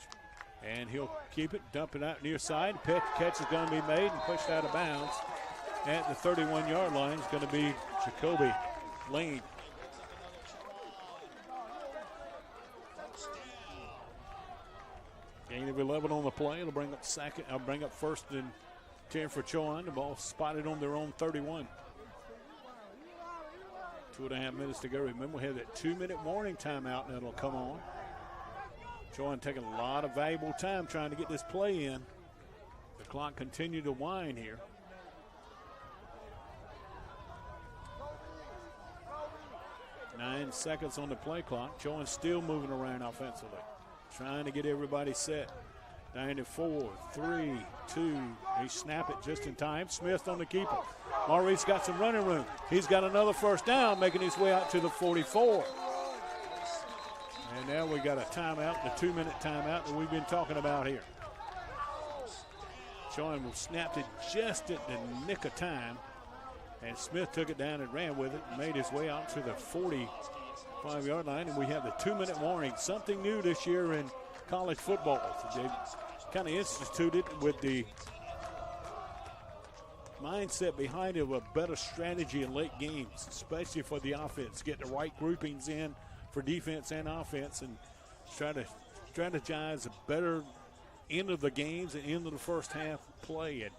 And he'll keep it, dump it out near side. Catch is going to be made and pushed out of bounds. At the 31-yard line is going to be Jacoby Lane. Gain of 11 on the play. It'll bring up first and 10 for Chowan. The ball spotted on their own 31. 2.5 minutes to go. Remember, we have that 2-minute warning timeout that'll come on. Chowan taking a lot of valuable time trying to get this play in. The clock continued to wind here. Nine seconds on the play clock. Chowan still moving around offensively, trying to get everybody set. 94, 3, 2. They snap it just in time. Smith on the keeper. Maurice got some running room. He's got another first down, making his way out to the 44. And now we got a timeout, the 2-minute timeout that we've been talking about here. Chowan snapped it just at the nick of time. And Smith took it down and ran with it and made his way out to the 45-yard line. And we have the 2-minute warning. Something new this year in college football. So they kind of instituted with the mindset behind it of a better strategy in late games, especially for the offense. Get the right groupings in for defense and offense and try to strategize a better end of the games and end of the first half play. And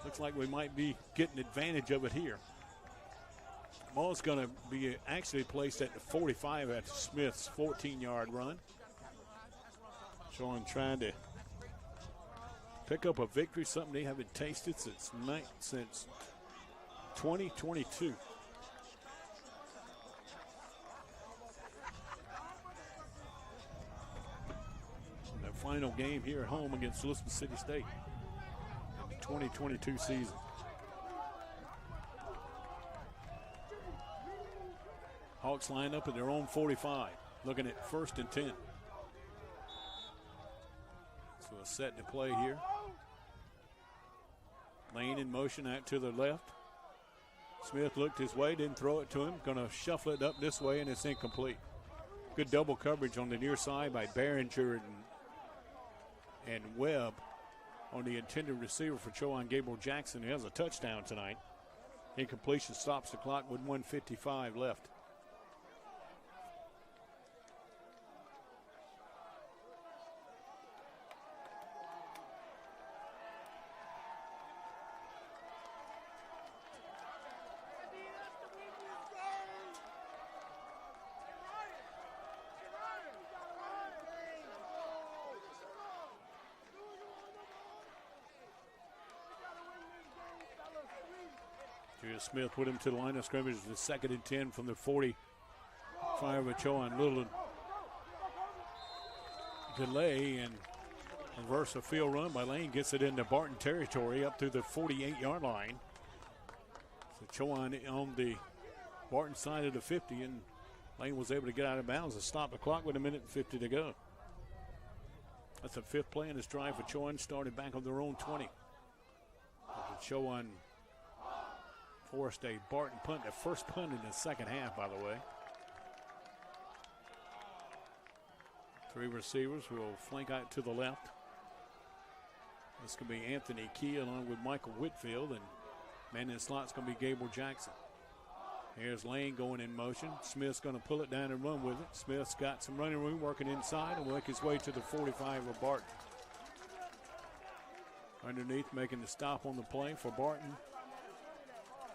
looks like we might be getting advantage of it here. Ball's going to be actually placed at the 45 after Smith's 14-yard run. Chowan trying to pick up a victory, something they haven't tasted since 2022. The final game here at home against Elizabeth City State. 2022 season. Hawks line up at their own 45, looking at 1st and 10. So a set to play here. Lane in motion out to the left. Smith looked his way, didn't throw it to him. Going to shuffle it up this way, and it's incomplete. Good double coverage on the near side by Behringer and Webb on the intended receiver for Chowan, Gabriel Jackson. He has a touchdown tonight. Incompletion stops the clock with 1:55 left. Smith put him to the line of scrimmage. The 2nd and 10 from the 45 of Chowan. Little delay and reverse a field run by Lane. Gets it into Barton territory up to the 48-yard line. So Chowan on the Barton side of the 50, and Lane was able to get out of bounds and stop the clock with 1:50 to go. That's the 5th play in this drive for Chowan. Started back on their own 20. Chowan forced a Barton punt, the first punt in the second half, by the way. 3 receivers will flank out to the left. This could be Anthony Key along with Michael Whitfield, and man in the slot's going to be Gabriel Jackson. Here's Lane going in motion. Smith's going to pull it down and run with it. Smith's got some running room working inside and will make his way to the 45 of Barton. Underneath, making the stop on the play for Barton,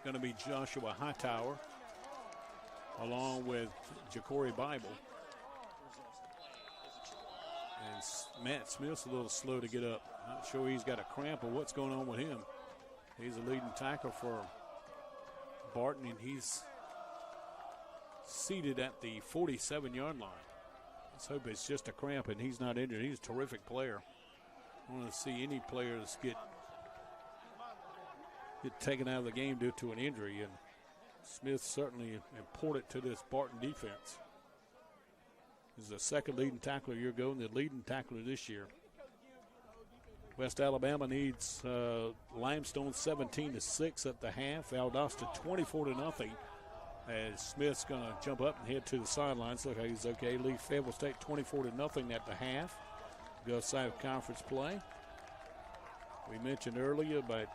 going to be Joshua Hightower along with Ja'Cory Bible. And Matt Smith's a little slow to get up. Not sure he's got a cramp or what's going on with him. He's a leading tackler for Barton, and he's seated at the 47-yard line. Let's hope it's just a cramp and he's not injured. He's a terrific player. I want to see any players get get taken out of the game due to an injury, and Smith certainly important to this Barton defense. He's the second leading tackler a year ago and the leading tackler this year. West Alabama needs Limestone 17-6 at the half. Valdosta 24-0. As Smith's going to jump up and head to the sidelines. Look how he's okay. Lee Fayetteville State 24-0 at the half. Go side of conference play. We mentioned earlier about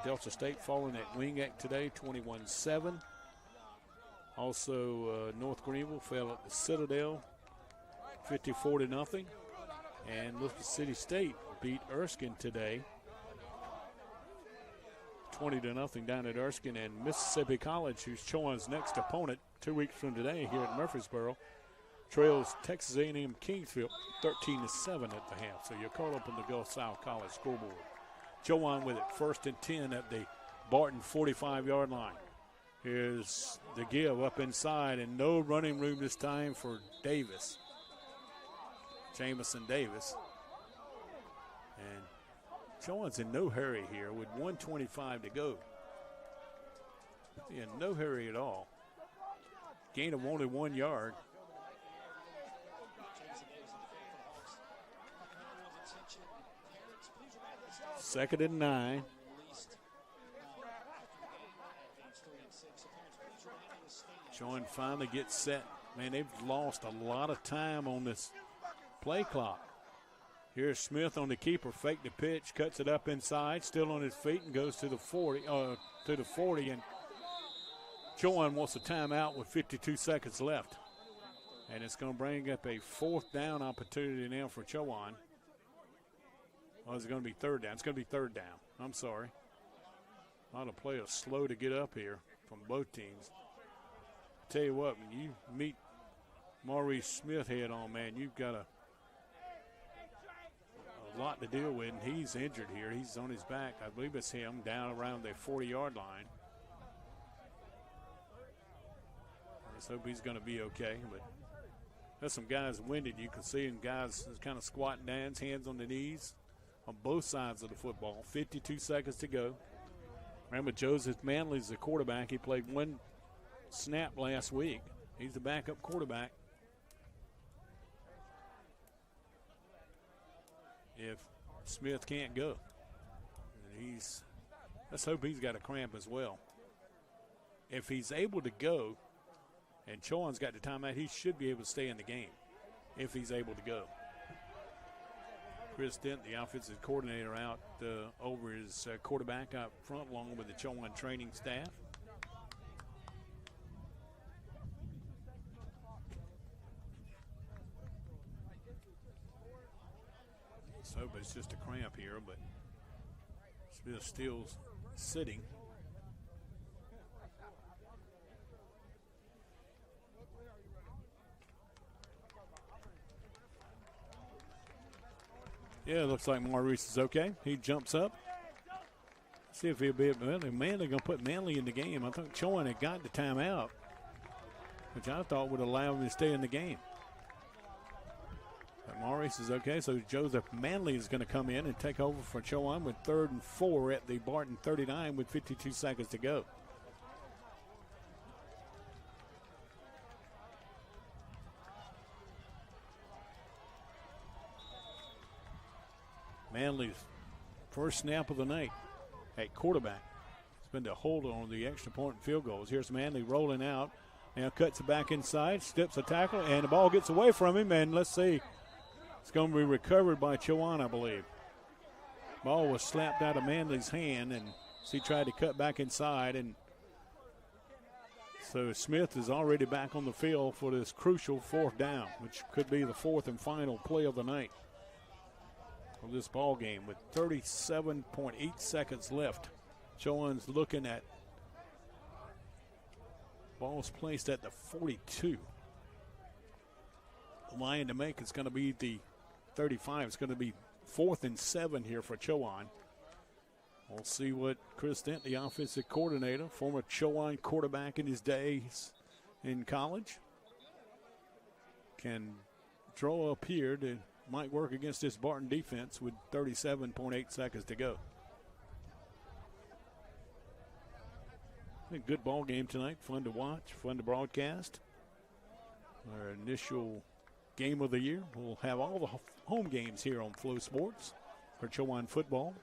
Delta State falling at Wingate today, 21-7. Also, North Greenville fell at the Citadel, 54-0. And Lucas City State beat Erskine today, 20-0 down at Erskine. And Mississippi College, who's Chowan's next opponent 2 weeks from today here at Murfreesboro, trails Texas A&M Kingsville 13-7 at the half. So you're caught up in the Gulf South College scoreboard. Chowan with it, 1st and 10 at the Barton 45-yard line. Here's the give up inside, and no running room this time for Davis. Jamison Davis. And Chowan's in no hurry here with 1:25 to go. In no hurry at all. Gain of only 1 yard. Second and 9. Chowan finally gets set. Man, they've lost a lot of time on this play clock. Here's Smith on the keeper, fake the pitch, cuts it up inside, still on his feet, and goes to the 40. And Chowan wants a timeout with 52 seconds left. And it's going to bring up a 4th down opportunity now for Chowan. Well, is it going to be 3rd down? It's going to be 3rd down. I'm sorry. A lot of players slow to get up here from both teams. Tell you what, when you meet Maurice Smith head on, man, you've got a lot to deal with, and he's injured here. He's on his back. I believe it's him down around the 40-yard line. Let's hope he's going to be okay. But there's some guys winded. You can see them guys kind of squatting down, hands on the knees on both sides of the football. 52 seconds to go. Remember, Joseph Manley's the quarterback. He played 1 snap last week. He's the backup quarterback. If Smith can't go, let's hope he's got a cramp as well. If he's able to go and Chowan's got the timeout, he should be able to stay in the game if he's able to go. Chris Dent, the offensive coordinator, out over his quarterback out front along with the Chowan training staff. So, but it's just a cramp here, but Smith still sitting. Yeah, it looks like Maurice is okay. He jumps up. See if he'll be able to. Manley going to put Manley in the game. I think Chowan had got the timeout, which I thought would allow him to stay in the game. But Maurice is okay, so Joseph Manley is going to come in and take over for Chowan with 3rd and 4 at the Barton 39 with 52 seconds to go. Manley's first snap of the night at quarterback. It's been to hold on the extra point and field goals. Here's Manley rolling out. Now cuts it back inside, steps a tackle, and the ball gets away from him. And let's see, it's going to be recovered by Chowan, I believe. Ball was slapped out of Manley's hand, and he tried to cut back inside. And so Smith is already back on the field for this crucial 4th down, which could be the 4th and final play of the night of this ball game with 37.8 seconds left. Chowan's looking at ball's placed at the 42. The line to make is going to be the 35. It's going to be 4th and 7 here for Chowan. We'll see what Chris Dent, the offensive coordinator, former Chowan quarterback in his days in college, can draw up here to might work against this Barton defense with 37.8 seconds to go. A good ball game tonight. Fun to watch, fun to broadcast. Our initial game of the year. We'll have all the home games here on Flow Sports for Chowan football.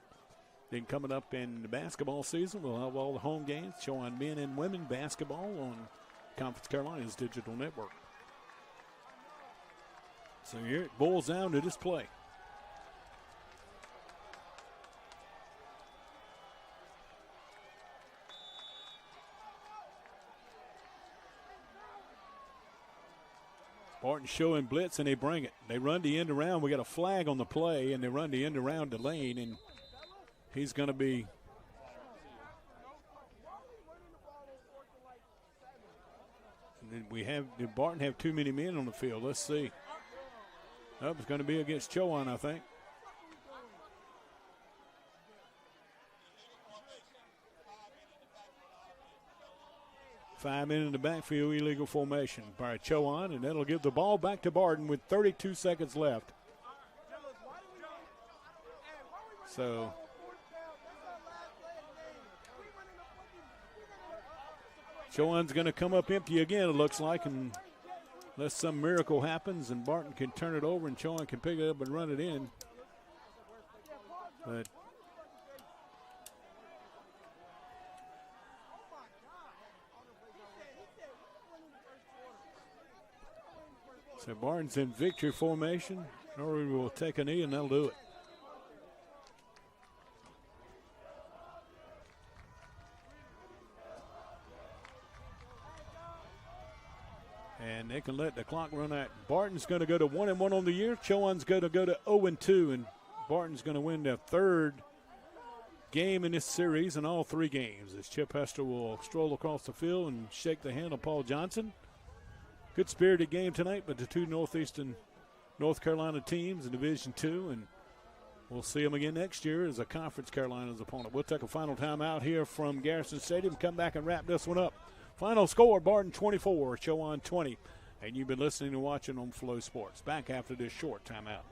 Then coming up in the basketball season, we'll have all the home games. Chowan men and women basketball on Conference Carolina's digital network. So here it boils down to this play. Barton showing blitz, and they bring it. They run the end around. We got a flag on the play, and they run the end around the lane, and he's going to be did Barton have too many men on the field? Let's see. Oh, it's going to be against Chowan, I think. Five men in the backfield, illegal formation by Chowan, and that'll give the ball back to Barton with 32 seconds left. So Chowan's going to come up empty again, it looks like, unless some miracle happens and Barton can turn it over and Chowan can pick it up and run it in. But so Barton's in victory formation. Norwood will take a knee, and they'll do it. And they can let the clock run out. Barton's going to go to 1-1 on the year. Chowan's going to go to 0-2, and Barton's going to win their third game in this series in all three games. As Chip Hester will stroll across the field and shake the hand of Paul Johnson. Good spirited game tonight, but the two Northeastern North Carolina teams in Division II, and we'll see them again next year as a Conference Carolina's opponent. We'll take a final timeout here from Garrison Stadium, come back and wrap this one up. Final score, Barton 24, Chowan 20, and you've been listening and watching on Flow Sports. Back after this short timeout.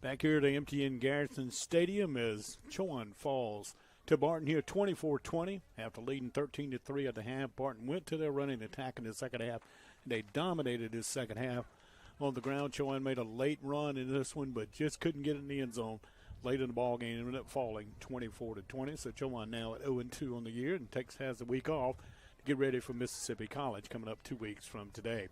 Back here at MTN Garrison Stadium as Chowan falls to Barton here 24-20 after leading 13-3 at the half. Barton went to their running attack in the second half. They dominated this second half on the ground. Chowan made a late run in this one, but just couldn't get it in the end zone. Late in the ball game, ended up falling 24-20. So Chowan now at 0-2 on the year and has the week off to get ready for Mississippi College coming up 2 weeks from today.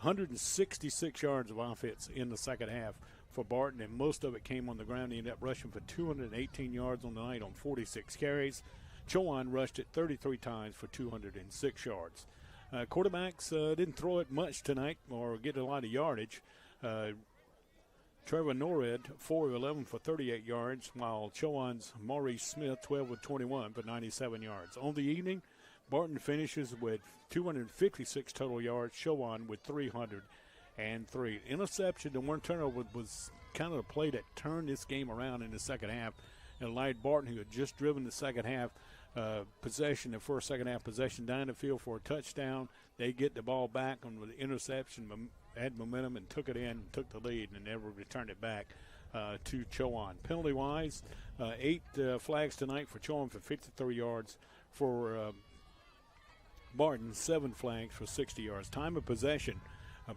166 yards of offense in the second half for Barton, and most of it came on the ground. He ended up rushing for 218 yards on the night on 46 carries. Chowan rushed it 33 times for 206 yards. Quarterbacks didn't throw it much tonight or get a lot of yardage. Trevor Norred, 4 of 11 for 38 yards, while Chowan's Maurice Smith, 12 of 21 for 97 yards. On the evening, Barton finishes with 256 total yards, Chowan with 303. Interception and one turnover was kind of the play that turned this game around in the second half and allowed Barton, who had just driven the second half possession, the first second half possession down the field for a touchdown. They get the ball back on the interception, had momentum and took it in, took the lead, and never returned it back to Chowan. Penalty-wise, 8 flags tonight for Chowan for 53 yards. For Barton, 7 flags for 60 yards. Time of possession,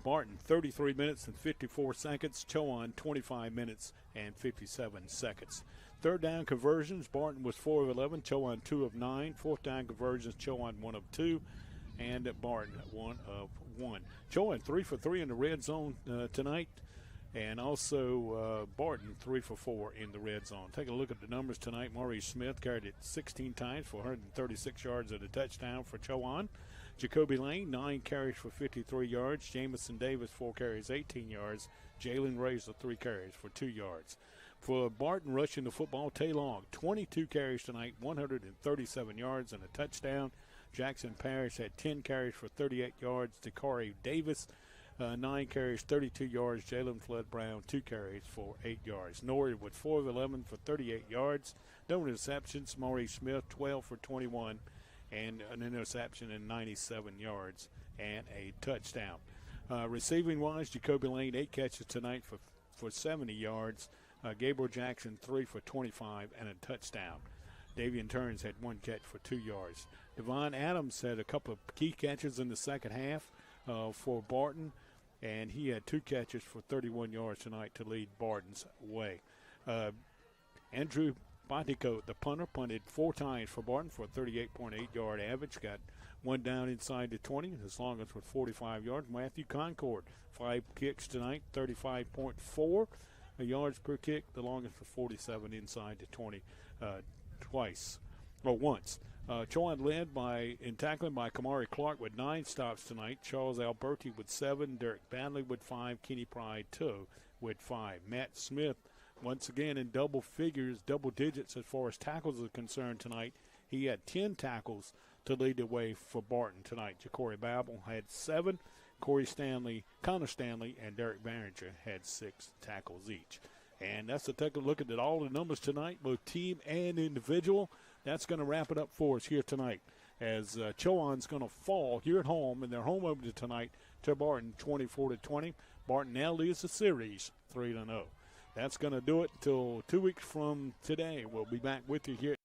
Barton 33 minutes and 54 seconds. Chowan 25 minutes and 57 seconds. Third down conversions, Barton was 4 of 11, Chowan 2 of 9. Fourth down conversions, Chowan 1 of 2. And Barton 1 of 1. Chowan 3 for 3 in the red zone tonight. And also Barton 3 for 4 in the red zone. Take a look at the numbers tonight. Maurice Smith carried it 16 times for 136 yards and a touchdown for Chowan. Jacoby Lane, 9 carries for 53 yards. Jamison Davis, 4 carries, 18 yards. Jalen Razor, 3 carries for 2 yards. For Barton rushing the football, Tay Long, 22 carries tonight, 137 yards and a touchdown. Jackson Parrish had 10 carries for 38 yards. Dakari Davis, 9 carries, 32 yards. Jalen Flood Brown, 2 carries for 8 yards. Norrie with 4 of 11 for 38 yards. No interceptions. Maurice Smith, 12 for 21. And an interception and 97 yards and a touchdown. Receiving-wise, Jacoby Lane, 8 catches tonight for 70 yards. Gabriel Jackson, 3 for 25 and a touchdown. Davian Turns had 1 catch for 2 yards. Devon Adams had a couple of key catches in the second half for Barton, and he had 2 catches for 31 yards tonight to lead Barton's way. Andrew Bontico, the punter, punted 4 times for Barton for a 38.8-yard average. Got 1 down inside the 20, as long as with 45 yards. Matthew Concord, 5 kicks tonight, 35.4 yards per kick, the longest for 47 inside the 20 once. Chowan led in tackling by Kamari Clark with 9 stops tonight. Charles Alberti with 7. Derek Badley with 5. Kenny Pride, 2 with 5. Matt Smith, once again in double digits as far as tackles are concerned tonight. He had 10 tackles to lead the way for Barton tonight. Ja'Cory Babel had 7. Connor Stanley, and Derek Barringer had 6 tackles each. And that's to take a look at all the numbers tonight, both team and individual. That's going to wrap it up for us here tonight as Chowan's going to fall here at home in their home opener tonight to Barton 24-20. Barton now leads the series 3-0. That's going to do it until 2 weeks from today. We'll be back with you here.